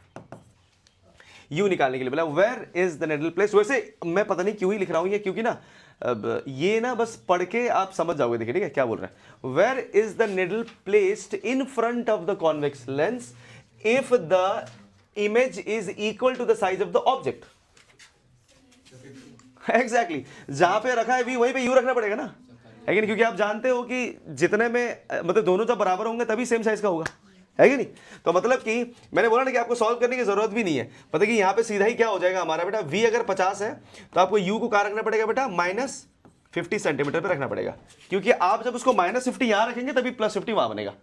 S1: यू निकालने के लिए बोला where is the needle placed. वैसे मैं पता नहीं क्यों ही लिख रहा हूं ये, क्योंकि ना अब ये ना बस पढ़ के आप समझ जाओगे। देखिए ठीक है क्या बोल रहे हैं, where is the needle placed in front of the convex lens if the image is equal to the size of the object. Exactly, जहां पे रखा है वी वहीं पे यू रखना पड़ेगा ना, है कि नहीं, क्योंकि आप जानते हो कि जितने में मतलब दोनों जब बराबर होंगे तभी सेम साइज का होगा, है कि नहीं। तो मतलब कि मैंने बोला ना कि आपको सॉल्व करने की जरूरत भी नहीं है, पता कि यहाँ पे सीधा ही क्या हो जाएगा हमारा बेटा, v अगर 50 है तो आपको u को कहाँ रखना पड़ेगा बेटा, -50 सेंटीमीटर पे रखना पड़ेगा, क्योंकि आप जब उसको -50 यहाँ रखेंगे तभी +50 वहां बनेगा।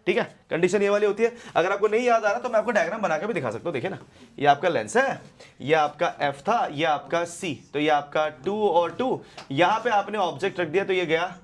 S1: ठीक है, कंडीशन ये वाली होती है। अगर आपको नहीं याद आ रहा तो मैं आपको डायग्राम बना के भी दिखा सकता हूँ। देखिए ना, ये आपका लेंस है, ये आपका f था, ये आपका c, तो ये आपका 2 और 2, यहाँ पे आपने ऑब्जेक्ट रख दिया तो ये गया,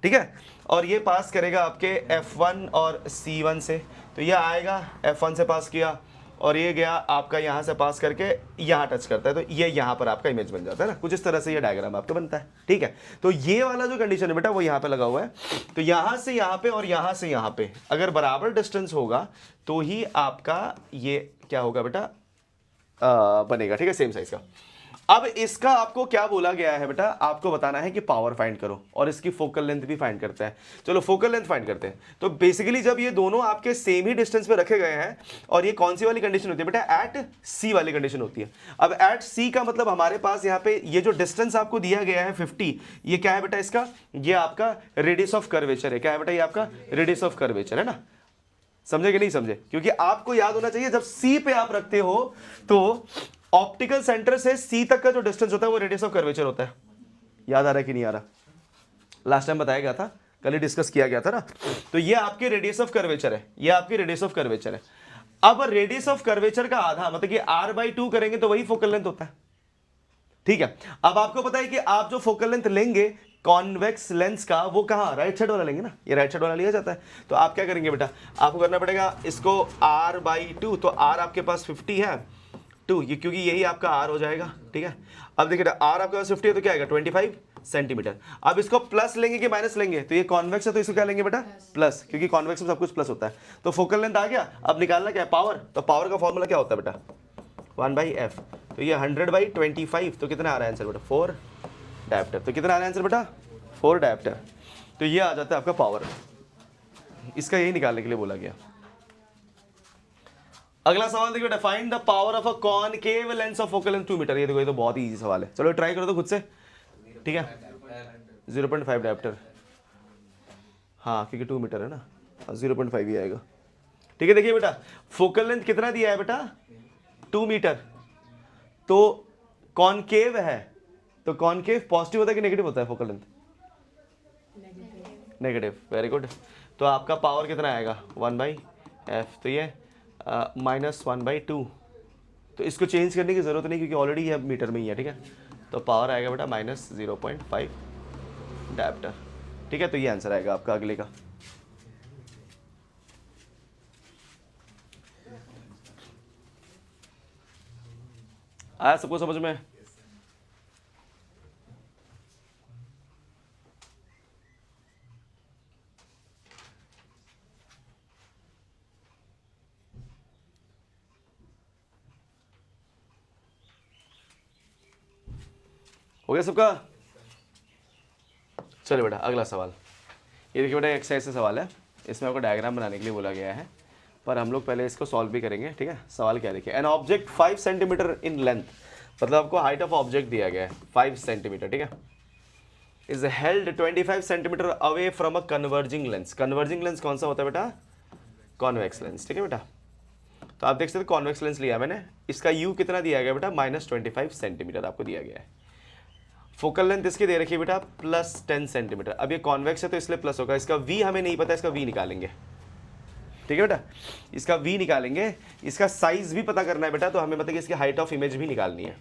S1: ठीक है, और ये पास करेगा आपके f1 और c1 से, तो ये आएगा f1 से पास किया और ये गया आपका यहाँ से पास करके यहाँ टच करता है, तो ये यहाँ पर आपका इमेज बन जाता है ना, कुछ इस तरह से ये डायग्राम आपका बनता है। ठीक है, तो ये वाला जो कंडीशन है बेटा वो यहाँ पे लगा हुआ है, तो यहाँ से यहाँ पे और यहाँ से यहाँ पे अगर बराबर डिस्टेंस होगा तो ही आपका ये क्या होगा बेटा, बनेगा। ठीक है, सेम साइज का। अब इसका आपको क्या बोला गया है बेटा, आपको बताना है कि पावर फाइंड करो और इसकी फोकल लेंथ भी फाइंड करते हैं। चलो फोकल लेंथ फाइंड करते हैं। तो बेसिकली जब ये दोनों आपके सेम ही डिस्टेंस पे रखे गए हैं, और ये कौन सी वाली कंडीशन होती है बेटा, एट सी वाली कंडीशन होती है। अब एट सी का मतलब हमारे पास यहाँ पे ये जो डिस्टेंस आपको दिया गया है 50, ये क्या है बेटा इसका, ये आपका रेडियस ऑफ कर्वेचर है। क्या है बेटा, ये आपका रेडियस ऑफ कर्वेचर है ना, समझे कि नहीं समझे, क्योंकि आपको याद होना चाहिए जब सी पे आप रखते हो तो ऑप्टिकल सेंटर से सी तक का जो डिस्टेंस होता है वो रेडियस ऑफ कर्वेचर होता है। याद आ रहा है कि नहीं आ रहा, लास्ट टाइम बताया गया था, कल ही डिस्कस किया गया था ना। तो ये आपके रेडियस ऑफ कर्वेचर है, ये आपकी रेडियस ऑफ कर्वेचर है। अब रेडियस ऑफ कर्वेचर का आधा मतलब कि r/2 करेंगे तो वही फोकल लेंथ होता है। ठीक है, अब आपको पता है कि आप जो फोकल लेंथ लेंगे कॉन्वेक्स लेंस का, वो कहाँ, राइट साइड वाला लेंगे ना, ये राइट साइड वाला लिया जाता है। तो आप क्या करेंगे बेटा, आपको करना पड़ेगा इसको r/2, तो r आपके पास 50 है, 2 ये क्योंकि यही आपका r हो जाएगा। ठीक है, अब देखिए r आपके पास 50 है तो क्या आएगा 25 सेंटीमीटर। अब इसको प्लस लेंगे कि माइनस लेंगे, तो ये कॉन्वेक्स है तो इसको क्या लेंगे बेटा, प्लस, क्योंकि कॉन्वेक्स में सब कुछ प्लस होता है। तो फोकल लेंथ आ गया। अब निकालना क्या है, पावर, तो पावर का फॉर्मूला क्या होता है बेटा, 1/f, तो ये 100/25, तो कितना आ रहा है आंसर बेटा, 4 डायप्टर। तो कितना आ रहा है आंसर बेटा, 4 डायप्टर। तो ये आ जाता है आपका पावर, इसका यही निकालने के लिए बोला गया। अगला सवाल देखिए बेटा, find the power of a concave lens of focal length 2 metre. ये देखो, ये तो बहुत ही इजी सवाल है, चलो ट्राई करो तो खुद से। ठीक है, 0.5 डायप्टर, हाँ क्योंकि 2 मीटर है ना, 0.5 ही आएगा। ठीक है, देखिए बेटा फोकल लेंथ कितना दिया है बेटा, 2 मीटर, तो कॉनकेव है, तो कॉनकेव पॉजिटिव होता है कि नेगेटिव होता है focal length, negative, very good. तो आपका पावर कितना आएगा 1/f, तो ये -1/2, तो इसको चेंज करने की जरूरत नहीं क्योंकि ऑलरेडी ये मीटर में ही है। ठीक है, तो पावर आएगा बेटा -0.5 डायप्टर। ठीक है, तो ये आंसर आएगा आपका अगले का। आया सबको समझ में? हो गया सबका? चलिए बेटा अगला सवाल, ये देखिए बेटा एक्सरसाइज से सवाल है, इसमें आपको डायग्राम बनाने के लिए बोला गया है, पर हम लोग पहले इसको सॉल्व भी करेंगे। ठीक है, सवाल क्या देखिए, an object 5 centimetre in length, मतलब आपको हाइट ऑफ ऑब्जेक्ट दिया गया है 5 सेंटीमीटर। ठीक है, is held 25 centimetre away from a converging lens. Converging lens कौन सा होता है बेटा, कॉन्वेक्स लेंस। ठीक है बेटा, तो आप देख सकते कॉन्वेक्स लेंस लिया मैंने, इसका यू कितना दिया गया बेटा, -25 सेंटीमीटर आपको दिया गया है। फोकल लेंथ इसकी दे रखी है बेटा +10 सेंटीमीटर। अब ये कॉन्वेक्स है तो इसलिए प्लस होगा, इसका v हमें नहीं पता, इसका v निकालेंगे। ठीक है बेटा, इसका v निकालेंगे, इसका साइज भी पता करना है बेटा, तो हमें मतलब कि इसकी हाइट ऑफ इमेज भी निकालनी है,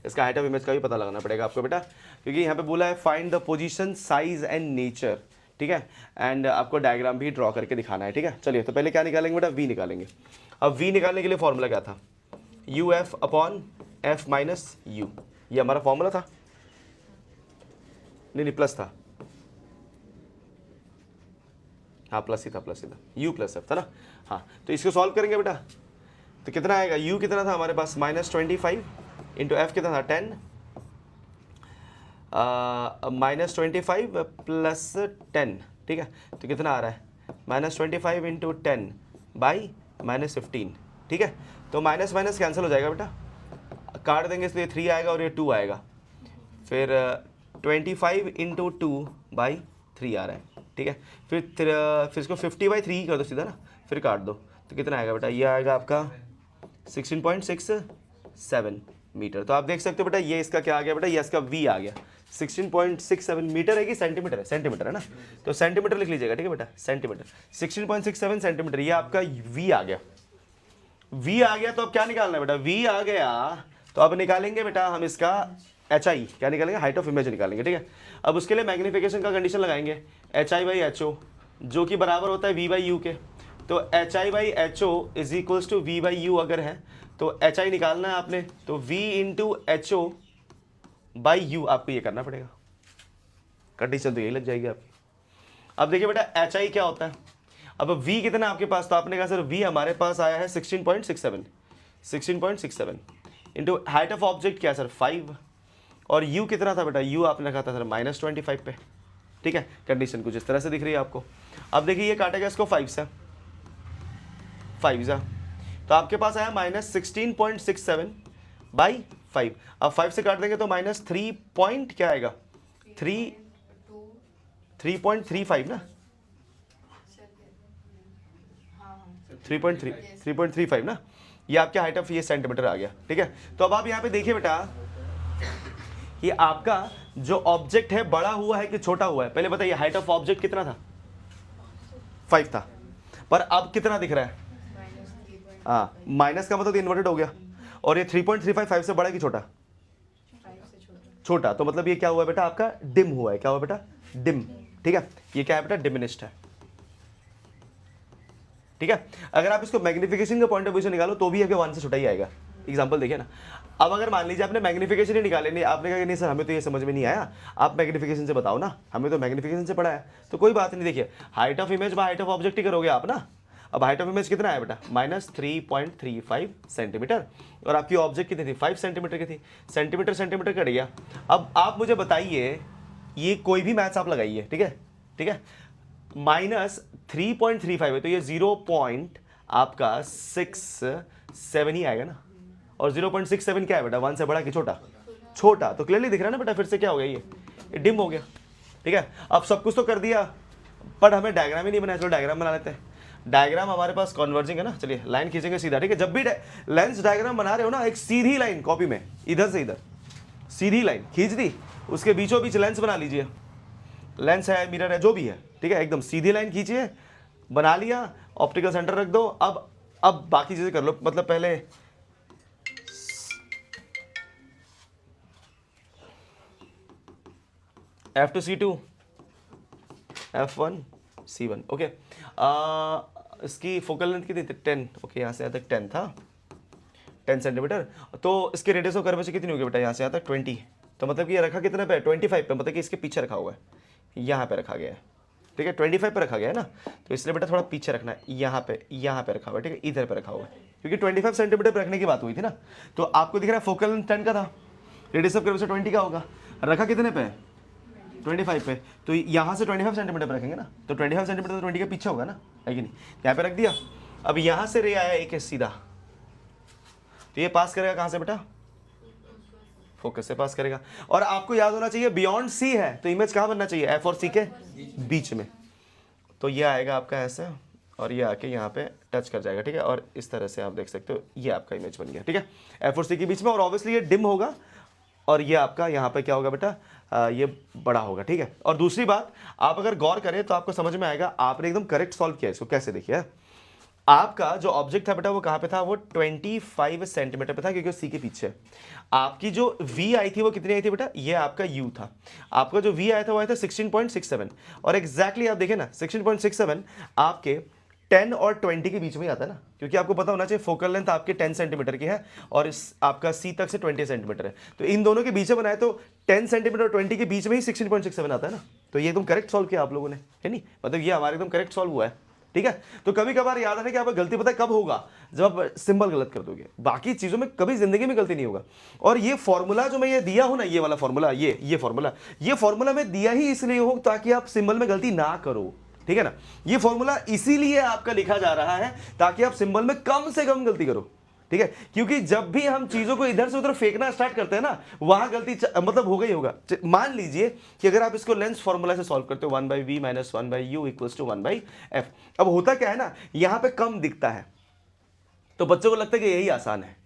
S1: इसका हाइट ऑफ इमेज का भी पता लगाना पड़ेगा आपको बेटा, क्योंकि यहाँ पे बोला है find the position size and nature. ठीक है, एंड आपको डायग्राम भी ड्रॉ करके दिखाना है, ठीक है। चलिए तो पहले क्या निकालेंगे बेटा, वी निकालेंगे। अब वी निकालने के लिए फॉर्मूला क्या था, U F upon F minus you, ये हमारा फॉर्मूला था, नहीं प्लस था, हाँ प्लस ही था, यू प्लस एफ था ना। हाँ तो इसको सॉल्व करेंगे बेटा, तो कितना आएगा, यू कितना था हमारे पास -25 इंटू एफ कितना था 10, -25 प्लस 10, ठीक है। तो कितना आ रहा है, -25 इंटू 10 बाई -15, ठीक है। तो माइनस माइनस कैंसिल हो जाएगा बेटा, काट देंगे इसलिए 3 आएगा और ये 2 आएगा, फिर 25 इंटू 2 बाई 3 आ रहा है, ठीक है। फिर इसको 50/3 कर दो सीधा ना, फिर काट दो, तो कितना आएगा बेटा, ये आएगा आपका 16.67 मीटर। तो आप देख सकते हो बेटा ये इसका क्या आ गया बेटा, ये इसका वी आ गया, 16.67 मीटर है कि सेंटीमीटर है, सेंटीमीटर है ना, तो सेंटीमीटर लिख लीजिएगा, ठीक है बेटा, सेंटीमीटर 16.67 सेंटीमीटर, ये आपका वी आ गया। वी आ गया तो अब क्या निकालना है बेटा, वी आ गया तो अब निकालेंगे बेटा हम इसका एच आई, क्या निकालेंगे, हाइट ऑफ इमेज निकालेंगे, ठीक है। अब उसके लिए मैग्नीफिकेशन का कंडीशन लगाएंगे, H I by H O जो कि बराबर होता है वी बाई यू के, तो H I by H O is equals to V by U अगर है तो एच आई निकालना है आपने, तो V into H O by U आपको ये करना पड़ेगा, कंडीशन तो यही लग जाएगी आपकी। अब देखिए बेटा एच आई क्या होता है, अब वी कितना आपके पास, तो आपने कहा सर वी हमारे पास आया है 16.67 इंटू हाइट ऑफ ऑब्जेक्ट क्या सर 5, और u कितना था बेटा, u आपने रखा था सर -25 पे, ठीक है। कंडीशन कुछ इस तरह से दिख रही है आपको। अब देखिए ये काटेगा इसको 5 से, 5 से तो आपके पास आया -16.67 बाई 5, अब 5 से काट देंगे तो -3 पॉइंट क्या आएगा, 3.35 ना, 3.35 ना, ये आपके हाइट ऑफ ये सेंटीमीटर आ गया, ठीक है। तो अब आप यहाँ पे देखिए बेटा कि आपका जो ऑब्जेक्ट है बड़ा हुआ है कि छोटा हुआ है, पहले बताइए हाइट ऑफ ऑब्जेक्ट कितना था, 5 था, पर अब कितना दिख रहा है, हाँ माइनस का मतलब इन्वर्टेड हो गया, और ये 3.35 5 से बड़ा है कि छोटा, छोटा, तो मतलब ये क्या हुआ बेटा आपका डिम हुआ है, क्या हुआ बेटा डिम, ठीक है। ये क्या है बेटा डिमिनिश्ड है, ठीक है। अगर आप इसको मैग्निफिकेशन के पॉइंट ऑफ व्यू से निकालो तो भी आपके 1 से छोटा ही आएगा, एग्जांपल देखिए ना। अब अगर मान लीजिए आपने मैग्निफिकेशन ही निकाले, नहीं आपने कहा कि नहीं सर हमें तो ये समझ में नहीं आया, आप मैग्निफिकेशन से बताओ ना, हमें तो मैग्निफिकेशन से पढ़ा है, तो कोई बात नहीं, देखिए height of image by height of object ही करोगे आप ना। अब हाइट ऑफ इमेज कितना है बेटा -3.35 सेंटीमीटर, और आपकी ऑब्जेक्ट कितनी थी 5 सेंटीमीटर की थी, सेंटीमीटर सेंटीमीटर कट गया। अब आप मुझे बताइए, ये कोई भी मैथ्स आप लगाइए, ठीक है, ठीक है, -3.35 है तो ये 0 पॉइंट आपका 67 ही आएगा ना, और 0.67 क्या है बेटा 1 से बड़ा कि छोटा, छोटा, तो क्लियरली दिख रहा है ना बेटा, फिर से क्या हो गया ये डिम हो गया, ठीक है। अब सब कुछ तो कर दिया पर हमें डायग्राम ही नहीं बनाया, चलो डायग्राम बना लेते हैं। डायग्राम हमारे पास कन्वर्जिंग है ना, चलिए लाइन खींचेंगे सीधा, ठीक है। जब भी लेंस डायग्राम बना रहे हो ना, एक सीधी लाइन कॉपी में इधर से इधर सीधी लाइन खींच दी, उसके बीचों बीच लेंस बना लीजिए, लेंस है मिरर है जो भी है, ठीक है, एकदम सीधी लाइन खींचिए, बना लिया, ऑप्टिकल सेंटर रख दो। अब बाकी चीजें कर लो, मतलब पहले F2 C2 F1 C1 okay. इसकी फोकल लेंथ कितनी थी 10, ओके यहाँ से यहाँ तक 10 था, 10 सेंटीमीटर, तो इसके रेडियस ऑफ कर्वेचर कितनी होगी बेटा, यहाँ से यहाँ तक 20, तो मतलब कि ये रखा कितने पे 25 पे, मतलब कि इसके पीछे रखा हुआ है, यहाँ पे रखा गया है, ठीक है, 25 पे रखा गया है ना, तो इसलिए बेटा थोड़ा पीछे रखना है, यहाँ पे रखा हुआ है, ठीक है, इधर पे रखा हुआ है, क्योंकि 25 सेंटीमीटर पे रखने की बात हुई थी ना। तो आपको दिख रहा है फोकल लेंथ 10 का था, रेडियस ऑफ कर्वेचर 20 का होगा, रखा कितने पे 25 पे, तो यहाँ से 25 सेंटीमीटर पे रखेंगे ना, तो 25 सेंटीमीटर तो 20 के पीछे होगा ना, है कि नहीं, यहाँ पे रख दिया। अब यहाँ से रे आया एक सीधा, तो ये पास करेगा कहाँ से बेटा, फोकस से पास करेगा, और आपको याद होना चाहिए बियॉन्ड सी है तो इमेज कहाँ बनना चाहिए, एफ और सी के बीच में, तो ये आएगा आपका ऐसे, और ये आके यहाँ पे टच कर जाएगा, ठीक है, और इस तरह से आप देख सकते हो ये आपका इमेज बन गया, ठीक है, एफ और सी के बीच में, और ऑब्वियसली ये डिम होगा, और ये आपका यहाँ पे क्या होगा बेटा, ये बड़ा होगा, ठीक है। और दूसरी बात, आप अगर गौर करें तो आपको समझ में आएगा, आपने एकदम करेक्ट सॉल्व किया इसको, कैसे देखिए, आपका जो ऑब्जेक्ट था बेटा वो कहां पे था, वो 25 सेंटीमीटर पे था, क्योंकि सी के पीछे है। आपकी जो v आई थी वो कितनी आई थी बेटा, ये आपका u था। आपका जो v आया था वो आया था 16.67, और एग्जैक्टली आप देखें ना 16.67 आपके 10 और 20 के बीच में ही आता है ना, क्योंकि आपको पता होना चाहिए फोकल लेंथ आपकी 10 सेंटीमीटर की है और इस आपका सी तक से 20 सेंटीमीटर है, तो इन दोनों के बीच में बनाए तो 10 सेंटीमीटर और 20 के बीच में ही 16.67 आता है ना। तो ये एकदम करेक्ट सॉल्व किया आप लोगों ने, है नहीं, मतलब ये हमारे एकदम करेक्ट सॉल्व हुआ है। ठीक है, तो कभी कभार याद रखना कि आप गलती पता है कब होगा, जब आप सिंबल गलत कर दोगे, बाकी चीजों में कभी जिंदगी में गलती नहीं होगा। और ये फॉर्मूला जो मैं ये दिया हूं ना, ये वाला फॉर्मूला, ये फॉर्मूला मैं दिया ही इसलिए हो ताकि आप सिंबल में गलती ना करो। ठीक है ना, ये फॉर्मूला इसीलिए आपका लिखा जा रहा है ताकि आप सिंबल में कम से कम गलती करो। ठीक है, क्योंकि जब भी हम चीजों को इधर से उधर फेंकना स्टार्ट करते हैं ना, वहां गलती मतलब हो गई होगा। मान लीजिए कि अगर आप इसको लेंस फॉर्मूला से सॉल्व करते हो 1/v - 1/u = 1/f। अब होता क्या है ना, यहां पे कम दिखता है तो बच्चों को लगता है कि यही आसान है।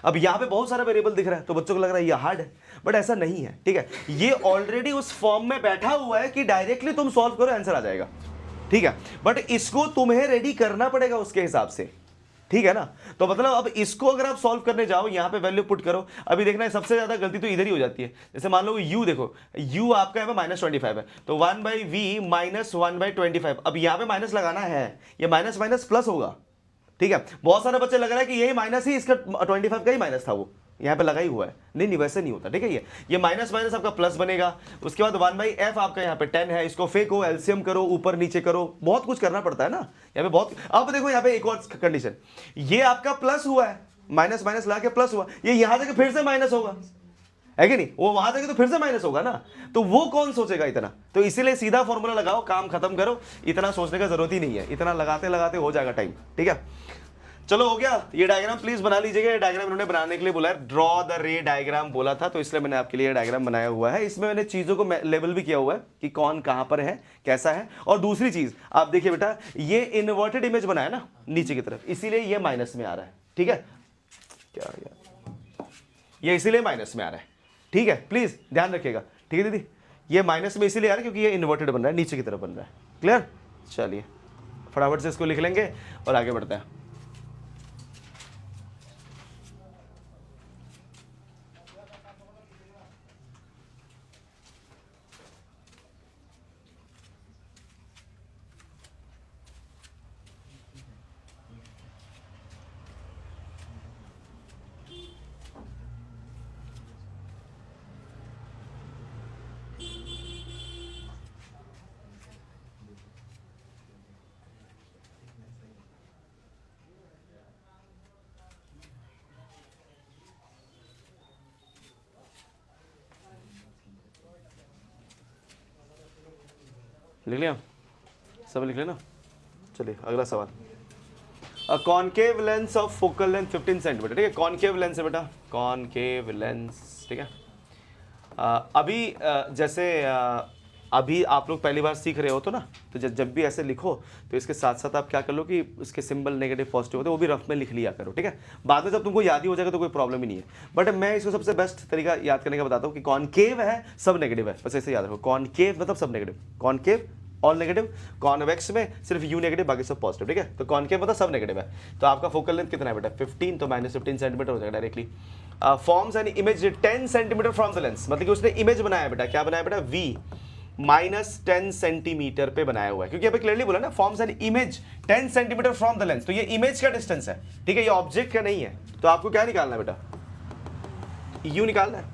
S1: अब यहां पे बहुत सारा वेरिएबल दिख रहा है तो बच्चों को लग रहा है ये हार्ड है, बट ऐसा नहीं है। ठीक है, ये ऑलरेडी उस फॉर्म में बैठा हुआ है कि डायरेक्टली तुम सॉल्व करो आंसर आ जाएगा। ठीक है, बट इसको तुम्हें रेडी करना पड़ेगा उसके हिसाब से। ठीक है ना, तो मतलब अब इसको अगर आप सॉल्व करने जाओ, यहां पे वैल्यू पुट करो, अभी देखना है सबसे ज्यादा गलती तो इधर ही हो जाती है। जैसे मान लो u देखो, u आपका है -25 है, तो 1/v - 1/25। अब यहां पे माइनस लगाना है, ये माइनस माइनस प्लस होगा। ठीक है, बहुत सारे बच्चे लग रहा है कि यही माइनस ही इसका 25 का ही माइनस था, वो यहाँ पे लगा ही हुआ है। नहीं नहीं, वैसे नहीं होता। ठीक है, ये माइनस माइनस आपका प्लस बनेगा। उसके बाद 1/f आपका यहाँ पे 10 है, इसको फेंको, एलसीएम करो, ऊपर नीचे करो, बहुत कुछ करना पड़ता है ना यहाँ पे बहुत। अब देखो यहाँ पे एक और कंडीशन, ये आपका प्लस हुआ है, माइनस माइनस ला के प्लस हुआ, ये यहां जाके फिर से माइनस होगा, है कि नहीं, वो वहां जाके तो फिर से माइनस होगा ना, तो वो कौन सोचेगा इतना। तो इसीलिए सीधा फॉर्मूला लगाओ, काम खत्म करो, इतना सोचने का जरूरत ही नहीं है, इतना लगाते लगाते हो जाएगा टाइम। ठीक है, चलो हो गया। ये डायग्राम प्लीज बना लीजिएगा। ये डायग्राम इन्होंने बनाने के लिए बोला है, ड्रॉ द रे डायग्राम बोला था, तो इसलिए मैंने आपके लिए डायग्राम बनाया हुआ है। इसमें मैंने चीजों को लेबल भी किया हुआ है कि कौन कहां पर है, कैसा है। और दूसरी चीज आप देखिए बेटा, ये इन्वर्टेड इमेज बनाया ना नीचे की तरफ, इसीलिए ये माइनस में आ रहा है। ठीक है, क्या यार, ये इसीलिए माइनस में आ रहा है। ठीक है, प्लीज ध्यान रखिएगा। ठीक है दीदी, ये माइनस में इसीलिए आ रहा है क्योंकि ये इन्वर्टेड बन रहा है, नीचे की तरफ बन रहा है। क्लियर, चलिए फटाफट से इसको लिख लेंगे और आगे बढ़ते हैं। लिख लिया, सब लिख लेना। चलिए अगला सवाल, concave lens of focal length 15 centimetre. ठीक है, कॉनकेव लेंस है बेटा, कॉनकेव लेंस। ठीक है, अभी जैसे अभी आप लोग पहली बार सीख रहे हो तो ना, तो जब भी ऐसे लिखो तो इसके साथ साथ आप क्या कर लो कि उसके सिंबल नेगेटिव पॉजिटिव होते हैं वो भी रफ में लिख लिया करो। ठीक है, बाद में जब तुमको याद ही हो जाएगा तो कोई प्रॉब्लम ही नहीं है। बट मैं इसको सबसे बेस्ट तरीका याद करने का बताता हूँ कि कॉनकेव है सब नेगेटिव है, बस ऐसे याद रखो। कॉनकेव मतलब सब negative, concave all negative, convex में सिर्फ यू नेगेटिव, बाकी सब पॉजिटिव। ठीक है, तो कॉनकेव मतलब सब नेगेटिव है। तो आपका फोकल लेंथ कितना है बेटा 15, तो -15 सेंटीमीटर हो जाएगा directly. Forms an image 10 centimetre from the lens, मतलब कि उसने इमेज बनाया बेटा, क्या बनाया बेटा, v -10 सेंटीमीटर पे बनाया हुआ है, क्योंकि अभी क्लियरली बोला ना forms an image 10 centimetre from the lens, तो ये इमेज का डिस्टेंस है। ठीक है, ये ऑब्जेक्ट का नहीं है, तो आपको क्या निकालना है बेटा, u निकालना है।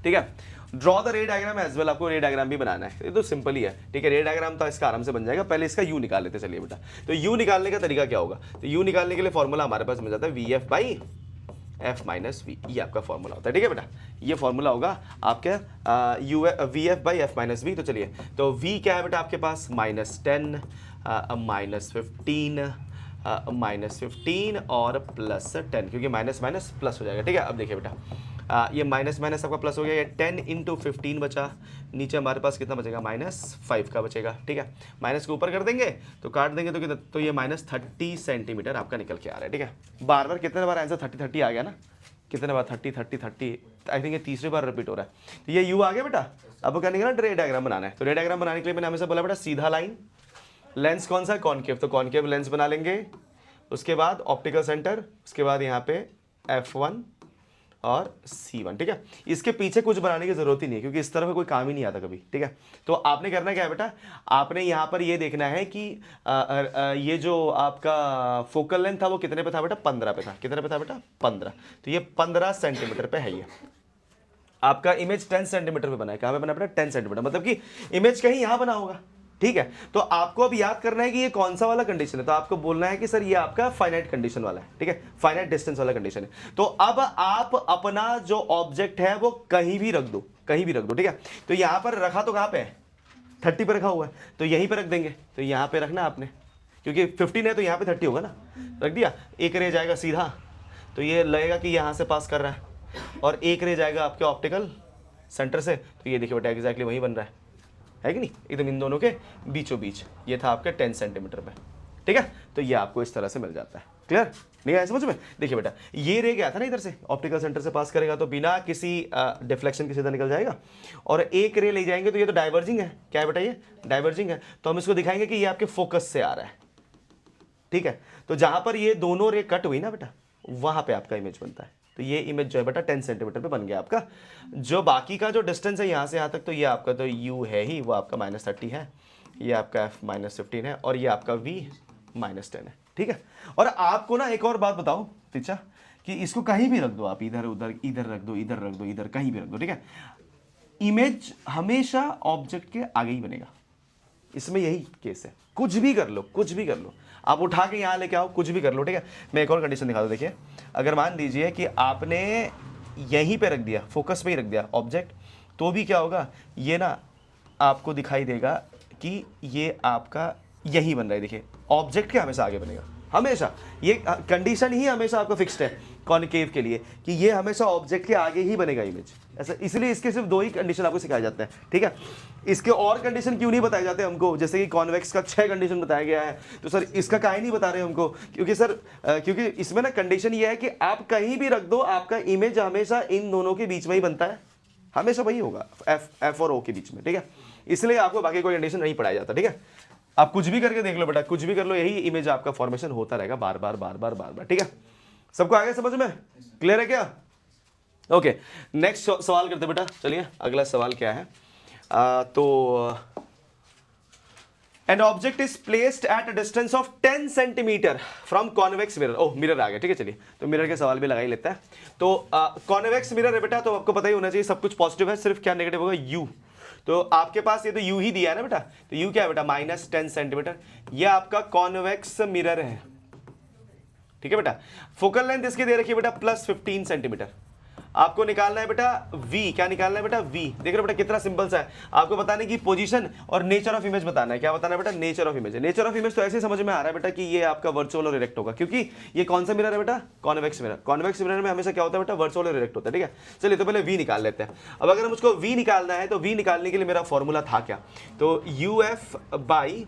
S1: ठीक है, draw the ray diagram as well, आपको रे डायग्राम भी बनाना है, ये तो सिंपल ही है। ठीक है, रे डायग्राम तो इसका आराम से बन जाएगा, पहले इसका यू निकाल लेते। चलिए बेटा, तो यू निकालने का तरीका क्या होगा, तो यू निकालने के लिए फॉर्मूला हमारे पास मिल जाता है VF/F - V, ये आपका फॉर्मूला होता है। ठीक है बेटा, ये फॉर्मूला होगा आपके VF/F - V। तो चलिए, तो V क्या है बेटा आपके पास, -10 -15 और +10, क्योंकि माइनस माइनस प्लस हो जाएगा। ठीक है, अब देखिए बेटा, ये माइनस माइनस आपका प्लस हो गया, ये 10 × 15 बचा, नीचे हमारे पास कितना बचेगा, -5 का बचेगा। ठीक है, माइनस के ऊपर कर देंगे तो काट देंगे तो कितना, तो ये -30 सेंटीमीटर आपका निकल के आ रहा है। ठीक है, बार बार कितने बार आंसर 30 आ गया ना, कितने बार 30 आई थिंक ये तीसरी बार रिपीट हो रहा है। तो ये यू आ गया बेटा। अब क्या निकला, रे डायग्राम बनाना है। तो रे डायग्राम बनाने के लिए मैंने हमेशा बोला बेटा सीधा लाइन, लेंस कौन सा है, कॉनकेव, तो कॉनकेव लेंस बना लेंगे। उसके बाद ऑप्टिकल सेंटर, उसके बाद यहाँ पे F1 और C1, ठीक है। इसके पीछे कुछ बनाने की जरूरत ही नहीं है क्योंकि इस तरह का कोई काम ही नहीं आता कभी, ठीक है। तो आपने करना क्या है बेटा, आपने यहाँ पर ये देखना है कि ये जो आपका फोकल लेंथ था वो कितने पे था बेटा, 15 पे था। कितने पे था बेटा, 15। तो ये 15 सेंटीमीटर पे है। ये आपका इमेज 10 सेंटीमीटर पे बना है। कहाँ पे बना बेटा, 10 सेंटीमीटर, मतलब कि इमेज कहीं यहाँ बना होगा, ठीक है। तो आपको अब याद करना है कि ये कौन सा वाला कंडीशन है। तो आपको बोलना है कि सर ये आपका फाइनाइट कंडीशन वाला है, ठीक है, फाइनाइट डिस्टेंस वाला कंडीशन है। तो अब आप अपना जो ऑब्जेक्ट है वो कहीं भी रख दो, कहीं भी रख दो, ठीक है। तो यहां पर रखा तो कहां पे है, 30 पे रखा हुआ है, तो यहीं पे रख देंगे। तो यहां पे रखना आपने, क्योंकि 15 है तो यहां पे 30 होगा ना, रख दिया। एक रह जाएगा सीधा, तो ये लगेगा कि यहां से पास कर रहा है, और एक रह जाएगा आपके ऑप्टिकल सेंटर से, तो ये देखिए बेटा एग्जैक्टली वही बन रहा है कि नहीं, एकदम इन दोनों के बीचों बीच। ये था आपके 10 सेंटीमीटर पे, ठीक है। तो ये आपको इस तरह से मिल जाता है। क्लियर, नहीं आया समझ में। देखिए बेटा ये रे गया था ना इधर से, ऑप्टिकल सेंटर से पास करेगा तो बिना किसी डिफ्लेक्शन के सीधा निकल जाएगा, और एक रे ले जाएंगे तो ये तो डाइवर्जिंग है। क्या है बेटा, ये डाइवर्जिंग है। तो हम इसको दिखाएंगे कि ये आपके फोकस से आ रहा है, ठीक है। तो जहां पर ये दोनों रे कट हुई ना बेटा, वहां पे आपका इमेज बनता है। तो ये इमेज जो है बेटा 10 सेंटीमीटर पे बन गया आपका। जो बाकी का जो डिस्टेंस है यहाँ से यहाँ तक, तो ये आपका तो u है ही, वो आपका -30 है, ये आपका f -15 है, और ये आपका v -10 है, ठीक है। और आपको ना एक और बात बताओ टीचा, कि इसको कहीं भी रख दो आप, इधर उधर, इधर रख दो, इधर रख दो, इधर कहीं भी रख दो, ठीक है। इमेज हमेशा ऑब्जेक्ट के आगे ही बनेगा, इसमें यही केस है। कुछ भी कर लो, कुछ भी कर लो, आप उठा के यहाँ लेके आओ, कुछ भी कर लो, ठीक है। मैं एक और कंडीशन दिखा दूँ, देखिए अगर मान लीजिए कि आपने यहीं पे रख दिया, फोकस पे ही रख दिया ऑब्जेक्ट, तो भी क्या होगा, ये ना आपको दिखाई देगा कि ये आपका यही बन रहा है। देखिए ऑब्जेक्ट के हमेशा आगे बनेगा, हमेशा। ये कंडीशन ही हमेशा आपका फिक्स्ड है कॉनकेव के लिए, कि ये हमेशा ऑब्जेक्ट के आगे ही बनेगा इमेज, ऐसा। इसलिए इसके सिर्फ 2 ही कंडीशन आपको सिखाए जाते हैं, ठीक है। इसके और कंडीशन क्यों नहीं बताए जाते हमको, जैसे कि कॉन्वेक्स का 6 कंडीशन बताया गया है, तो सर इसका काहे नहीं बता रहे हमको, क्योंकि सर क्योंकि इसमें ना कंडीशन ये है कि आप कहीं भी रख दो, आपका इमेज हमेशा इन दोनों के बीच में ही बनता है, हमेशा वही होगा, एफ और ओ के बीच में, ठीक है। इसलिए आपको बाकी कोई कंडीशन नहीं पढ़ाया जाता, ठीक है। आप कुछ भी करके देख लो बेटा, कुछ भी कर लो, यही इमेज आपका फॉर्मेशन होता रहेगा बार बार बार बार बार बार, ठीक है। सबको आगे समझ में क्लियर है क्या? ओके, नेक्स्ट सवाल करते बेटा, चलिए अगला सवाल क्या है। तो an object is placed at a distance of 10 centimetre from convex mirror. Oh mirror आ गया, ठीक है। चलिए तो मिरर के सवाल भी लगा ही लेता है। तो कॉन्वेक्स मिरर है बेटा, तो आपको पता ही होना चाहिए सब कुछ पॉजिटिव है, सिर्फ क्या नेगेटिव होगा, यू। तो आपके पास ये तो यू ही दिया है ना बेटा, तो यू क्या है बेटा, -10 सेंटीमीटर। ये आपका कॉन्वेक्स मिरर है, ठीक है बेटा। फोकल लेंथ इसकी दे रखी है बेटा +15 सेंटीमीटर। आपको निकालना है बेटा v, क्या निकालना है बेटा v। देख रहे हो बेटा कितना सिंपल सा है, आपको बताने की पोजीशन और नेचर ऑफ इमेज बताना है। क्या बताना है बेटा, nature of image. Nature of image तो ऐसे समझ में आ रहा है बेटा कि ये आपका वर्चुअल और इरेक्ट होगा, क्योंकि ये कौन सा मिरर है बेटा, कॉन्वेक्स मिरर। कॉन्वेक्स मिरर में हमेशा क्या होता है बेटा, वर्चुअल और इरेक्ट होता है, ठीक है। चलिए तो पहले v निकाल लेते हैं। अब अगर मुझको v निकालना है, तो v निकालने के लिए मेरा फॉर्मूला था क्या, तो uf बाई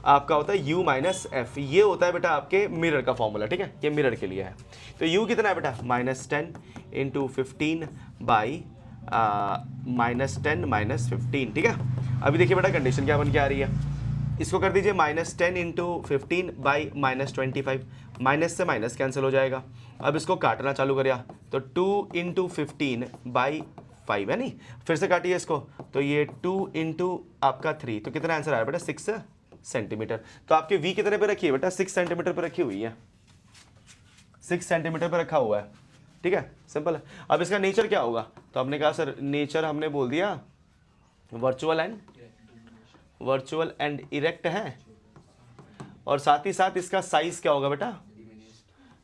S1: आपका होता है u माइनस एफ। ये होता है बेटा आपके मिरर का फॉर्मूला, ठीक है, ये मिरर के लिए है। तो u कितना है बेटा, -10 इंटू 15 बाई -10 -15, ठीक है। अभी देखिए बेटा कंडीशन क्या बन के आ रही है, इसको कर दीजिए -10 इंटू 15 बाई -25, माइनस से माइनस कैंसिल हो जाएगा। अब इसको काटना चालू करिए, तो 2 इंटू 15 बाई 5 है नहीं, फिर से काटिए इसको, तो ये 2 इंटू आपका 3, तो कितना आंसर आया बेटा, 6 सेंटीमीटर। तो आपके v कितने पे रखी है बेटा, 6 सेंटीमीटर पे रखी हुई है, 6 सेंटीमीटर पे रखा हुआ है, ठीक है, सिंपल है। अब इसका नेचर क्या होगा, तो हमने कहा सर नेचर हमने बोल दिया वर्चुअल एंड इरेक्ट है, और साथ ही साथ इसका साइज क्या होगा बेटा,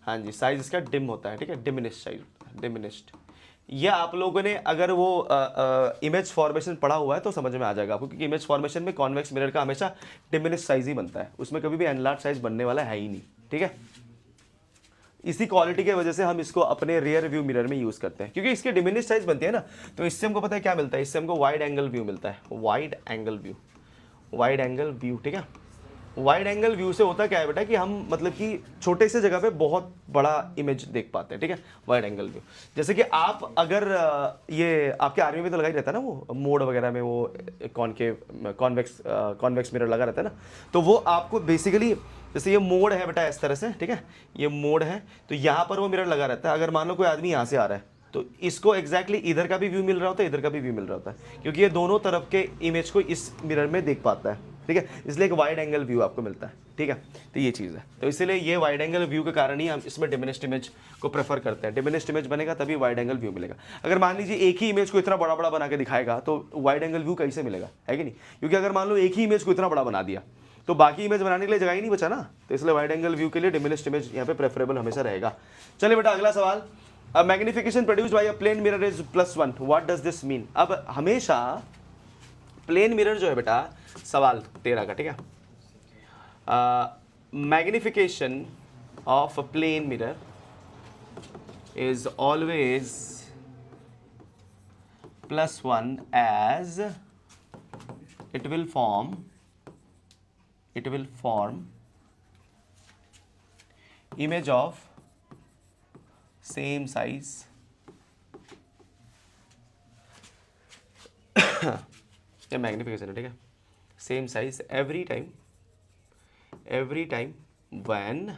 S1: हाँ जी साइज इसका डिम होता है, ठीक है, डिमिनिश्ड साइज, डिमिनिश्ड। ये आप लोगों ने अगर वो इमेज फॉर्मेशन पढ़ा हुआ है तो समझ में आ जाएगा आपको, क्योंकि इमेज फॉर्मेशन में कॉन्वेक्स मिरर का हमेशा डिमिनिश्ड साइज ही बनता है, उसमें कभी भी एनलार्ज साइज बनने वाला है ही नहीं, ठीक है। इसी क्वालिटी की वजह से हम इसको अपने रियर व्यू मिरर में यूज करते हैं, क्योंकि इसकी डिमिनिश्ड साइज बनती है ना, तो इससे हमको पता है क्या मिलता है, इससे हमको वाइड एंगल व्यू मिलता है, वाइड एंगल व्यू, ठीक है। वाइड एंगल व्यू से होता क्या है बेटा कि हम मतलब कि छोटे से जगह पे बहुत बड़ा इमेज देख पाते हैं, ठीक है, वाइड एंगल व्यू। जैसे कि आप अगर ये आपके आर्मी में तो लगा ही रहता है ना, वो मोड वगैरह में वो कॉनकेव कॉन्वेक्स मिरर लगा रहता है ना, तो वो आपको बेसिकली जैसे ये मोड है बेटा इस तरह से, ठीक है, ये मोड है, तो यहाँ पर वो मिरर लगा रहता है। अगर मान लो कोई आदमी यहाँ से आ रहा है तो इसको एग्जैक्टली इधर का भी व्यू मिल रहा होता है, इधर का भी व्यू मिल रहा होता है, क्योंकि ये दोनों तरफ के इमेज को इस मिरर में देख पाता है, ठीक है, इसलिए एक वाइड एंगल व्यू आपको मिलता है, ठीक है। तो ये चीज़ है, तो इसलिए ये वाइड एंगल व्यू के कारण ही हम इसमें डिमिनिश्ड इमेज को प्रेफर करते हैं। डिमिनिश्ड इमेज बनेगा तभी वाइड एंगल व्यू मिलेगा। अगर मान लीजिए एक ही इमेज को इतना बड़ा बड़ा बना के दिखाएगा तो वाइड एंगल व्यू कैसे मिलेगा, है कि नहीं, क्योंकि अगर मान लो एक ही इमेज को इतना बड़ा बना दिया तो बाकी इमेज बनाने के लिए जगह ही नहीं बचा ना, तो इसलिए वाइड एंगल व्यू के लिए डिमिनिश्ड इमेज यहाँ पे प्रेफरेबल हमेशा रहेगा। चलिए बेटा अगला सवाल, A magnification produced by a plane mirror is +1. What does this mean? अब हमेशा प्लेन मिरर जो है बेटा, सवाल 13 का, ठीक है, magnification of a plane mirror is always +1 as it will form image of same size ये मैग्निफिकेशन है, ठीक है, same size every time when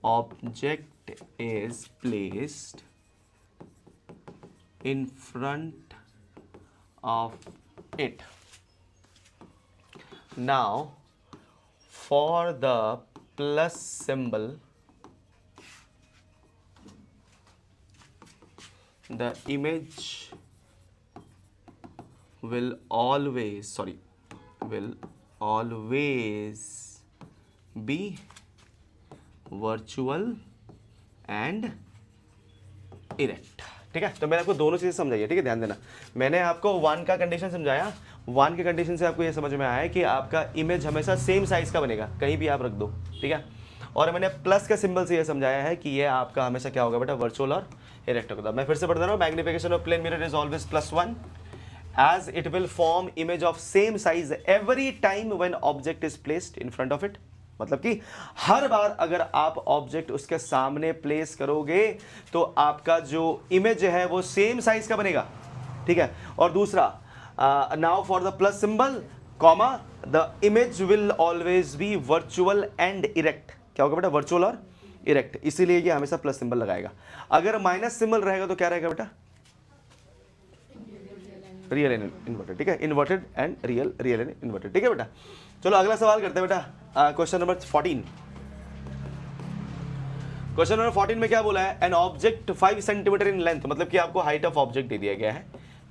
S1: object is placed in front of it. Now for the plus symbol the image will always be virtual and erect, ठीक है। तो मैंने आपको दोनों चीज़ें समझाई, ठीक है, ध्यान देना। मैंने आपको 1 का कंडीशन समझाया, 1 के कंडीशन से आपको ये समझ में आया है कि आपका इमेज हमेशा सेम साइज का बनेगा, कहीं भी आप रख दो, ठीक है। और मैंने प्लस का सिंबल से ये समझाया है कि ये आपका हमेशा क्या होगा बेटा, वर्चुअल और इरेक्ट होगा। मैं फिर से पढ़ दे रहा हूँ, magnification of plane mirror is always +1 as it will form image of same size every time when object is placed in front of it। मतलब कि हर बार अगर आप ऑब्जेक्ट उसके सामने प्लेस करोगे तो आपका जो इमेज है वो सेम साइज का बनेगा, ठीक है। और दूसरा, now for the plus symbol comma the image will always be virtual and erect. क्या होगा बेटा, वर्चुअल और इरेक्ट, इसीलिए ये हमेशा प्लस सिंबल लगाएगा। अगर माइनस सिंबल रहेगा तो क्या रहेगा बेटा, रियल एंड इन्वर्टेड, ठीक है, inverted and real and inverted, ठीक है बेटा। चलो अगला सवाल करते हैं बेटा, क्वेश्चन नंबर 14। क्वेश्चन नंबर 14 में क्या बोला है, an object 5 centimetre in length, मतलब कि आपको हाइट ऑफ ऑब्जेक्ट दे दिया गया है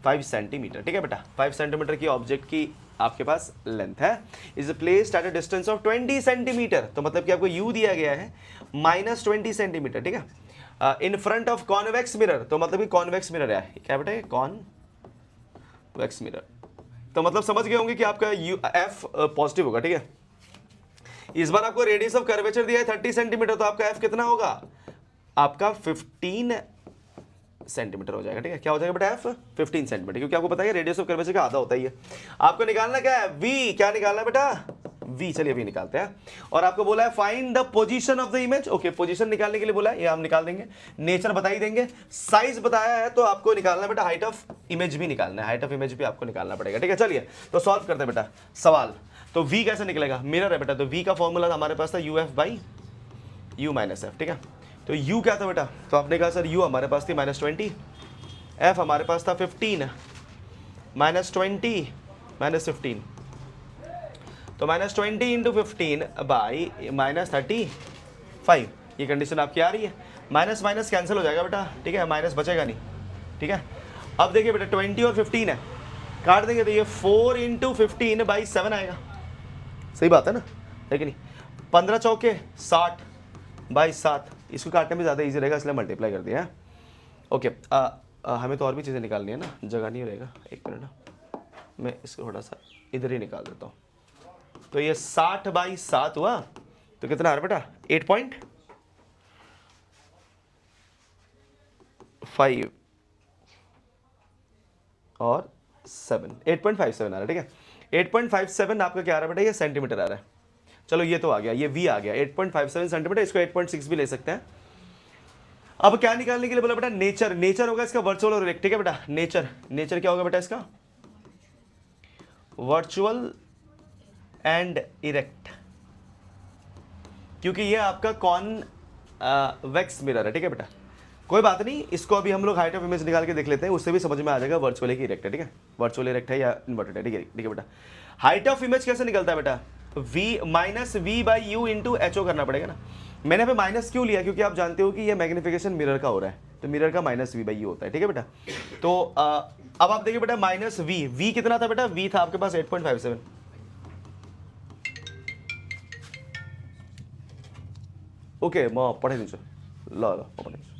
S1: 5 सेंटीमीटर, ठीक है बेटा। 5 सेंटीमीटर की ऑब्जेक्ट की आपके पास लेंथ है, is placed at a distance of 20 centimetre, तो मतलब कि आपको यू दिया गया है -20 सेंटीमीटर, ठीक है, इन फ्रंट ऑफ कॉन्वेक्स मिरर, तो मतलब कि कॉन्वेक्स मिरर है, क्या बेटा, कॉन्वेक्स मिरर, तो मतलब समझ गए होंगे कि आपका एफ पॉजिटिव होगा, ठीक है। इस बार आपको रेडियस ऑफ कर्वेचर दिया है 30 सेंटीमीटर, तो आपका एफ कितना होगा, आपका 15 सेंटीमीटर हो जाएगा, ठीक है। क्या हो जाएगा बेटा, एफ 15 सेंटीमीटर, क्योंकि आपको पता है रेडियस ऑफ कर्वेचर का आधा होता ही है। आपको निकालना क्या है, वी, क्या निकालना है बेटा, वी, चलिए वी निकालते हैं। और आपको बोला है find the position of the image, okay, position निकालने के लिए बोला है, ये हम निकाल देंगे। नेचर बता ही देंगे, साइज बताया है तो आपको निकालना है बेटा हाइट ऑफ इमेज भी निकालना है, हाइट ऑफ इमेज भी आपको निकालना पड़ेगा, ठीक है। चलिए तो सॉल्व करते हैं बेटा सवाल। तो वी कैसे निकलेगा, मिरर है बेटा, तो वी का फॉर्मूला हमारे पास था UF/U-F, ठीक है। तो U क्या था बेटा, तो आपने कहा सर U हमारे पास थी -20, F हमारे पास था 15, -20 -15, तो -20 इंटू 15 बाई -35, ये कंडीशन आपकी आ रही है। माइनस माइनस कैंसिल हो जाएगा बेटा, ठीक है, माइनस बचेगा नहीं, ठीक है। अब देखिए बेटा 20 और 15 है, काट देंगे तो ये 4 इंटू 15 बाई 7 आएगा, सही बात है ना, है कि नहीं। 15 चौके 60 बाई 7, इसको काटने में ज़्यादा इजी रहेगा इसलिए मल्टीप्लाई कर दिया है, ओके। हमें तो और भी चीज़ें निकालनी है ना, जगह नहीं रहेगा, एक मिनट ना, मैं इसको थोड़ा सा इधर ही निकाल देता हूँ। तो ये 60 बाई 7 हुआ, तो कितना आ रहा बेटा, 8.5 और 7, 8.57 आ रहा है, ठीक है, 8.57 आपका क्या आ रहा है बेटा, ये सेंटीमीटर आ रहा है। चलो ये तो आ गया, ये v आ गया 8.57 सेंटीमीटर, इसको 8.6 भी ले सकते हैं। अब क्या निकालने के लिए बोला बेटा, नेचर। नेचर होगा इसका वर्चुअल और इरेक्ट, ठीक है बेटा। नेचर, नेचर क्या होगा बेटा इसका, वर्चुअल एंड इरेक्ट, क्योंकि ये आपका कॉन्वेक्स मिरर है, ठीक है बेटा। कोई बात नहीं, इसको अभी हम लोग हाइट ऑफ इमेज निकाल के देख लेते हैं, उससे भी समझ में आ जाएगा वर्चुअल है कि इरेक्ट है, ठीक है। वर्चुअल इरेक्ट है या इन्वर्टेड है, ठीक है बेटा। हाइट ऑफ इमेज कैसे निकलता है बेटा, v minus V by U into H O करना पड़ेगा ना। मैंने यहाँ पे माइनस क्यों लिया, क्योंकि आप जानते हो कि ये मैग्निफिकेशन मिरर का हो रहा है, तो मिरर का माइनस वी बाई यू होता है, ठीक है बेटा। तो अब आप देखिए बेटा, माइनस वी कितना था बेटा, वी था आपके पास 8.57। ओके म पठाइदिन्छु, ल ल म पठाइदिन्छु।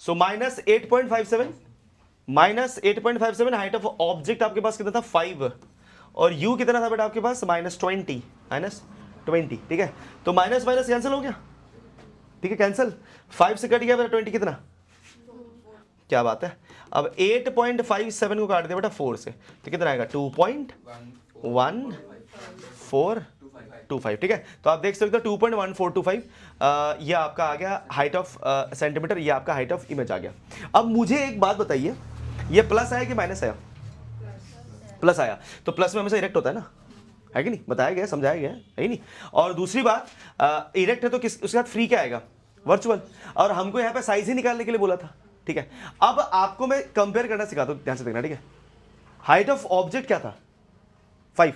S1: So minus 8.57, minus 8.57, height of object आपके पास कितना था 5, और u कितना था बेटा आपके पास -20, -20, ठीक है। तो माइनस माइनस कैंसिल हो गया, ठीक है, कैंसिल। 5 से कट गया बेटा 20 कितना, क्या बात है। अब 8.57 को काट दिया बेटा 4 से, तो कितना आएगा 2.1425, ठीक है। तो आप देख सकते हो 2.1425, ये आपका आ गया हाइट ऑफ सेंटीमीटर, ये आपका हाइट ऑफ इमेज आ गया। अब मुझे एक बात बताइए, ये प्लस आया कि माइनस आया, प्लस आया, तो प्लस में हमेशा इरेक्ट होता है ना, है कि नहीं, बताया गया, समझाया गया है नहीं। और दूसरी बात, इरेक्ट है तो किस उसके साथ फ्री क्या आएगा, वर्चुअल, और हमको यहाँ पे साइज ही निकालने के लिए बोला था, ठीक है। अब आपको मैं कंपेयर करना सिखाता हूँ, ध्यान से देखना, ठीक है। हाइट ऑफ ऑब्जेक्ट क्या था 5,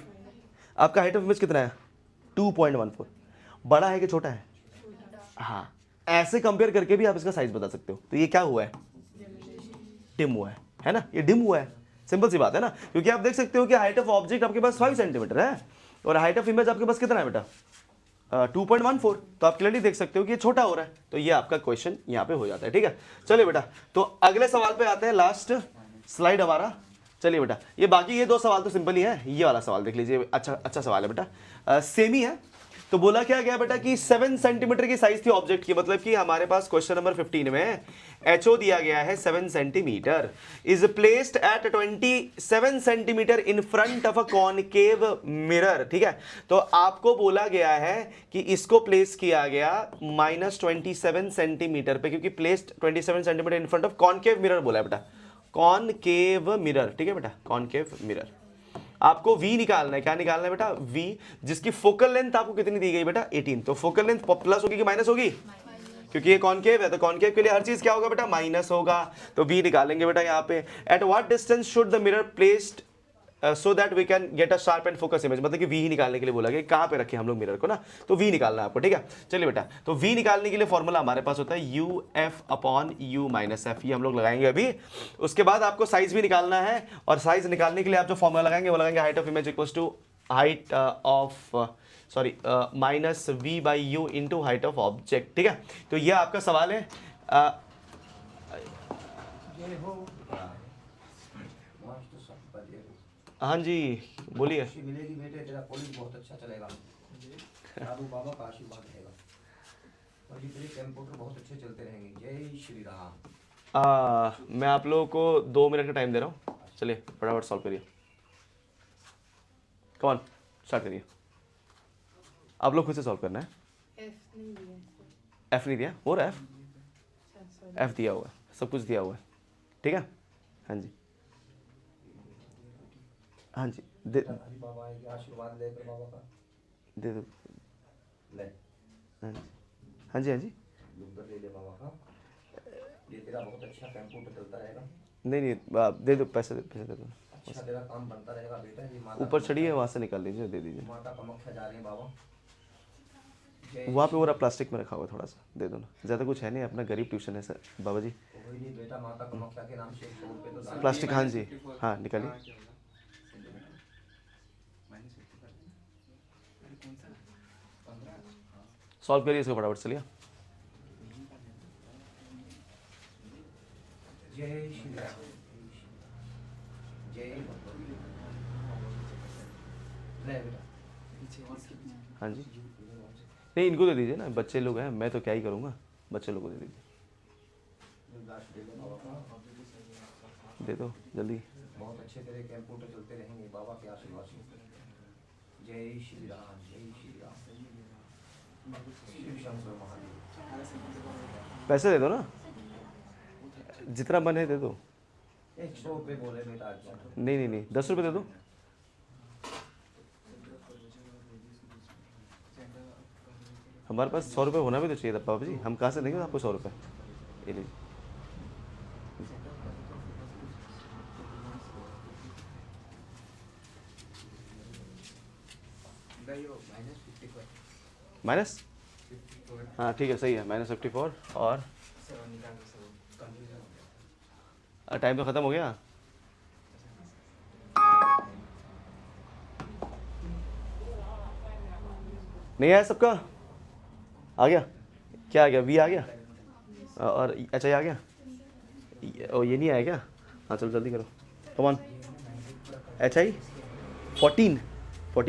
S1: आपका हाइट ऑफ इमेज कितना है 2.14, बड़ा है कि छोटा है, हाँ, ऐसे कंपेयर करके भी आप इसका साइज बता सकते हो। तो ये क्या हुआ है, डिम हुआ है ना, ये डिम हुआ है, सिंपल सी बात है ना, क्योंकि आप देख सकते हो कि हाइट ऑफ ऑब्जेक्ट आपके पास 5 सेंटीमीटर है, और हाइट ऑफ इमेज आपके पास कितना है बेटा 2.14, तो आप क्लियरली देख सकते हो कि ये छोटा हो रहा है, तो ये आपका क्वेश्चन यहाँ पे हो जाता है, ठीक है। चलिए बेटा, तो अगले सवाल पे आते हैं, लास्ट स्लाइड हमारा। चलिए बेटा, ये बाकी ये 2 सवाल तो सिंपल ही है, ये वाला सवाल देख लीजिए, अच्छा सवाल है बेटा, सेम ही है। तो बोला क्या गया बेटा कि 7 सेंटीमीटर की साइज थी ऑब्जेक्ट की, मतलब कि हमारे पास क्वेश्चन नंबर 15 में एचओ दिया गया है 7 centimetre, is placed eight 27 centimetre in front of a concave mirror, ठीक है। तो आपको बोला गया है कि इसको प्लेस किया गया -27 सेंटीमीटर पे, क्योंकि placed 27 centimetre in front of concave mirror बोला है बेटा, कॉनकेव मिरर, ठीक है बेटा, कॉनकेव मिरर। आपको v निकालना है, क्या निकालना है बेटा, v, जिसकी फोकल लेंथ आपको कितनी दी गई बेटा 18, तो फोकल लेंथ प्लस होगी कि माइनस होगी, क्योंकि ये कॉनकेव है, तो कॉनकेव के लिए हर चीज क्या होगा बेटा, माइनस होगा, तो v निकालेंगे बेटा यहाँ पे। At what distance should the mirror placed so that we can get a sharp and focus image, मतलब कि v ही निकालने के लिए बोला गया, कहाँ पे रखे हम लोग मिरर को ना, तो v निकालना है आपको, ठीक है। चलिए बेटा, तो v निकालने के लिए फॉर्मूला हमारे पास होता है uf upon u minus F, ये हम लोग लगाएंगे अभी। उसके बाद आपको साइज भी निकालना है, और साइज निकालने के लिए आप जो फॉर्मूला लगाएंगे वो लगाएंगे height of image equals to height of minus v by U into height of object, ठीक है। तो ये आपका सवाल है। हाँ जी बोलिए।
S2: मिलेगी बेटे, तेरा कॉलेज बहुत अच्छा चलेगा, साधु बाबा का आशीर्वाद रहेगा, और ये तेरे कंप्यूटर बहुत अच्छे चलते रहेंगे, जय श्री राम।
S1: मैं आप लोगों को 2 मिनट का टाइम दे रहा हूँ, चलिए फटाफट सॉल्व करिए, कम ऑन स्टार्ट करिए। आप लोग खुद से सॉल्व करना है, एफ नहीं दिया, और एफ दिया हुआ है, सब कुछ दिया हुआ है, ठीक है। हाँ जी, हाँ जी दे
S2: बाबा के आशीर्वाद लेकर बाबा का
S1: दे दो,
S2: ले,
S1: हाँ जी हाँ जी हाँ जी,
S2: नंबर ले ले बाबा का, ये तेरा बहुत अच्छा कंप्यूटर चलता रहेगा,
S1: नहीं आप दे दो, पैसे दे दो,
S2: अच्छा तेरा काम बनता रहेगा बेटा। ये माता
S1: ऊपर चढ़िए, वहाँ से निकाल लीजिए, दे दीजिए,
S2: माता कामाख्या जा रहे हैं बाबा,
S1: वहाँ पे वो प्लास्टिक में रखा हुआ है, थोड़ा सा दे दो ना, ज़्यादा कुछ है नहीं, अपना गरीब ट्यूशन है सर बाबा जी।
S2: कोई नहीं बेटा, माता कामाख्या के नाम से 100 रुपये तो दान।
S1: प्लास्टिक, हाँ जी, हाँ निकालिए, सॉल्व करिए इसको फटाफट, चलिए।
S2: जय श्री राम, जय ले बेटा,
S1: हाँ जी, नहीं इनको दे दीजिए ना, बच्चे लोग हैं, मैं तो क्या ही करूँगा, बच्चे लोग को दे दीजिए, दे दो जल्दी।
S2: बहुत अच्छे तेरे कंप्यूटर चलते रहेंगे बाबा के आशीर्वाद से। जय श्री राम, जय श्री राम, शिव शंकर महादेव।
S1: पैसे दे दो ना, जितना बने दे दो।
S2: 100 रुपये बोले बेटा आज।
S1: नहीं नहीं नहीं, 10 रुपये दे दो। हमारे पास 100 रुपये होना भी तो चाहिए था पापा जी, हम कहाँ से देंगे आपको 100 रुपये? ये लीजिए। माइनस, हाँ ठीक है, सही है, -54 और टाइम तो ख़त्म हो गया। नहीं आया सबका? आ गया? क्या आ गया? वी आ गया और एच आई आ गया? ओ ये नहीं आया क्या? हाँ चलो जल्दी करो, कम ऑन। एच आई 14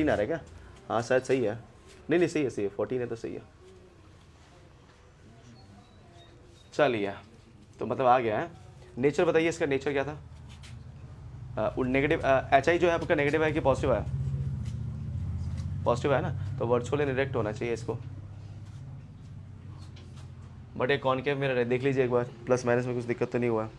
S1: आ रहा है क्या? हाँ शायद सही है। नहीं नहीं, सही है, सही है, 14 है तो सही है। चलिए, तो मतलब आ गया है। नेचर बताइए, इसका नेचर क्या था? नेगेटिव एच आई जो है आपका नेगेटिव है कि पॉजिटिव है? पॉजिटिव है ना, तो वर्चुअल इनडायरेक्ट होना चाहिए इसको। बट एक कॉनकेव मिरर है, देख लीजिए एक बार, प्लस माइनस में कुछ दिक्कत तो नहीं हुआ?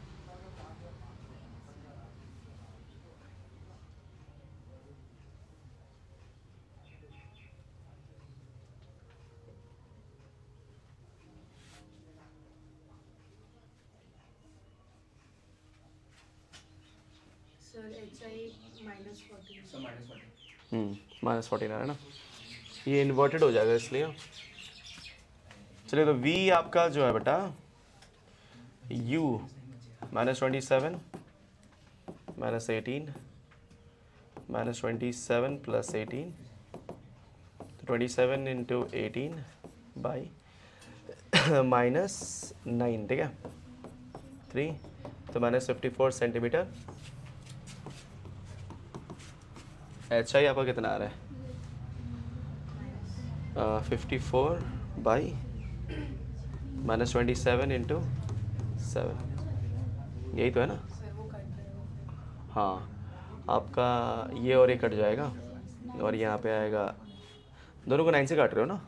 S3: Sir HI -14।
S1: -14 आ रहा है ना, ये इन्वर्टेड हो जाएगा इसलिए। चलिए, तो V आपका जो है बेटा U -27 -18 -27 + 18, तो 27 × 18 बाई -9, ठीक है, 3, तो -54 सेंटीमीटर। एच आई आपका कितना आ रहा है? 54 बाई -27 × 7, यही तो है ना?
S3: सर वो कट रहे हो।
S1: हाँ, आपका ये और ये कट जाएगा और यहाँ पे आएगा, दोनों को 9 से काट रहे हो ना?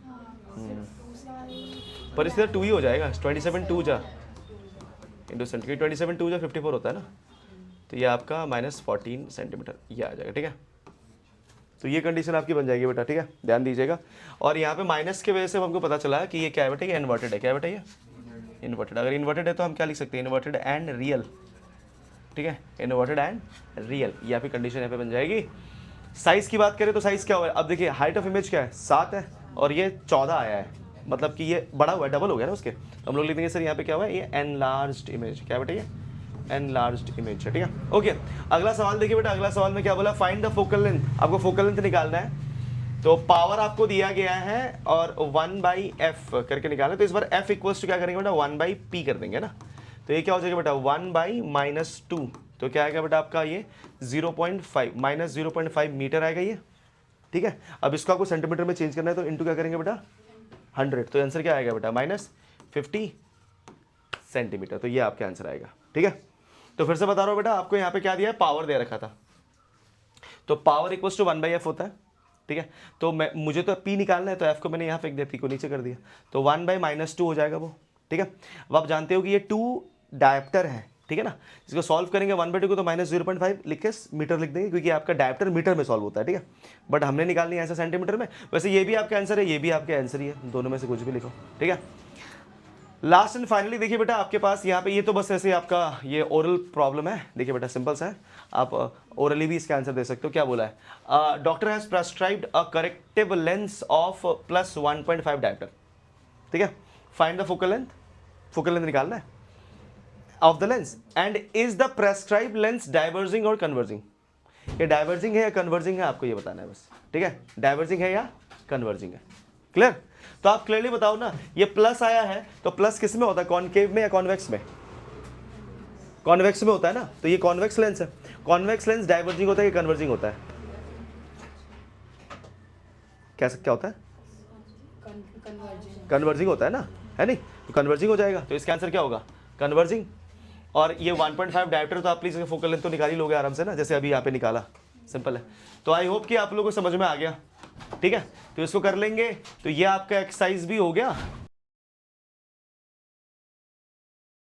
S1: पर इससे 2 ही हो जाएगा, 27 2 जा इंटू सेंटीमीटर, 27 2 जा 54 होता है ना, तो ये आपका -14 सेंटीमीटर ये आ जाएगा, ठीक है। तो ये कंडीशन आपकी बन जाएगी बेटा, ठीक है, ध्यान दीजिएगा। और यहाँ पे माइनस की वजह से हमको पता चला कि ये क्या है बेटा, ये इन्वर्टेड है। क्या है बेटा ये? इन्वर्टेड। अगर इन्वर्टेड है तो हम क्या लिख सकते हैं? इन्वर्टेड एंड रियल, ठीक है, इन्वर्टेड एंड रियल, ये आपकी कंडीशन यहाँ पे बन जाएगी। साइज की बात करें तो साइज क्या हुआ है? अब देखिए, हाइट ऑफ इमेज क्या है? 7 है और ये 14 आया है, मतलब कि ये बड़ा हुआ है, डबल हो गया ना उसके। तो हम लोग लिख देंगे सर यहाँ पे क्या हुआ है, ये एनलार्ज्ड इमेज। क्या बेटा? ये एनलार्ज्ड इमेज है, ठीक है, ओके। अगला सवाल देखिए बेटा, अगला सवाल में क्या बोला? Find the focal length. आपको फोकल लेंथ निकालना है, तो पावर आपको दिया गया है और 1/f करके निकालना है। तो इस बार f इक्वल्स टू क्या करेंगे बेटा? 1/p कर देंगे ना। तो ये क्या हो जाएगा बेटा? 1/-2, तो क्या आएगा बेटा आपका? ये 0.5 -0.5 मीटर आएगा ये, ठीक है। अब इसको आपको सेंटीमीटर में चेंज करना है, तो इंटू क्या करेंगे बेटा? 100, तो आंसर क्या आएगा बेटा? -50 सेंटीमीटर। तो ये आपका आंसर आएगा, ठीक है। तो फिर से बता रहा हूँ बेटा, आपको यहाँ पे क्या दिया है? पावर दे रखा था, तो पावर इक्वल्स टू 1/f होता है, ठीक है। तो मुझे तो p निकालना है, तो f को मैंने यहाँ फेंक दिया, p को नीचे कर दिया, तो 1/-2 हो जाएगा वो, ठीक है। अब आप जानते हो कि ये 2 डायप्टर है, ठीक है ना। इसको सॉल्व करेंगे 1/2 को, तो -0.5 लिख के मीटर लिख देंगे, क्योंकि आपका डायप्टर मीटर में सॉल्व होता है, ठीक है। बट हमने निकालनी है ऐसा सेंटीमीटर में। वैसे ये भी आपका आंसर है, ये भी आपका आंसर ही है, दोनों में से कुछ भी लिखो, ठीक है। लास्ट एंड फाइनली देखिए बेटा, आपके पास यहाँ पे ये तो बस ऐसे आपका ये ओरल प्रॉब्लम है। देखिए बेटा, सिंपल सा है, आप ओरली भी इसका आंसर दे सकते हो। क्या बोला है? Doctor has prescribed a corrective lens of +1.5 dioptre, ठीक है। Find the focal length, focal length निकालना है of the lens, and is the prescribed lens diverging और कन्वर्जिंग। ये डाइवर्जिंग है या कन्वर्जिंग है, आपको ये बताना है बस, ठीक है। डाइवर्जिंग है या कन्वर्जिंग है, क्लियर? तो आप क्लियरली बताओ ना, ये प्लस आया है तो प्लस किस में होता है? कॉनकेव में या कॉन्वेक्स में? कॉन्वेक्स में होता है ना, तो ये कॉन्वेक्स लेंस है। कॉन्वेक्स लेंस डाइवर्जिंग होता है या कन्वर्जिंग होता है? क्या होता है?
S3: कन्वर्जिंग।
S1: कन्वर्जिंग होता है ना, है नहीं? तो कन्वर्जिंग हो जाएगा, तो इसका आंसर क्या होगा? कन्वर्जिंग। और ये 1.5 डायोप्टर तो आप प्लीज फोकल लेंथ तो निकाल ही लोगे आराम से ना, जैसे अभी यहाँ पे निकाला, सिंपल है। तो आई होप कि आप लोगों को समझ में आ गया, ठीक है। तो इसको कर लेंगे, तो ये आपका एक्सरसाइज भी हो गया।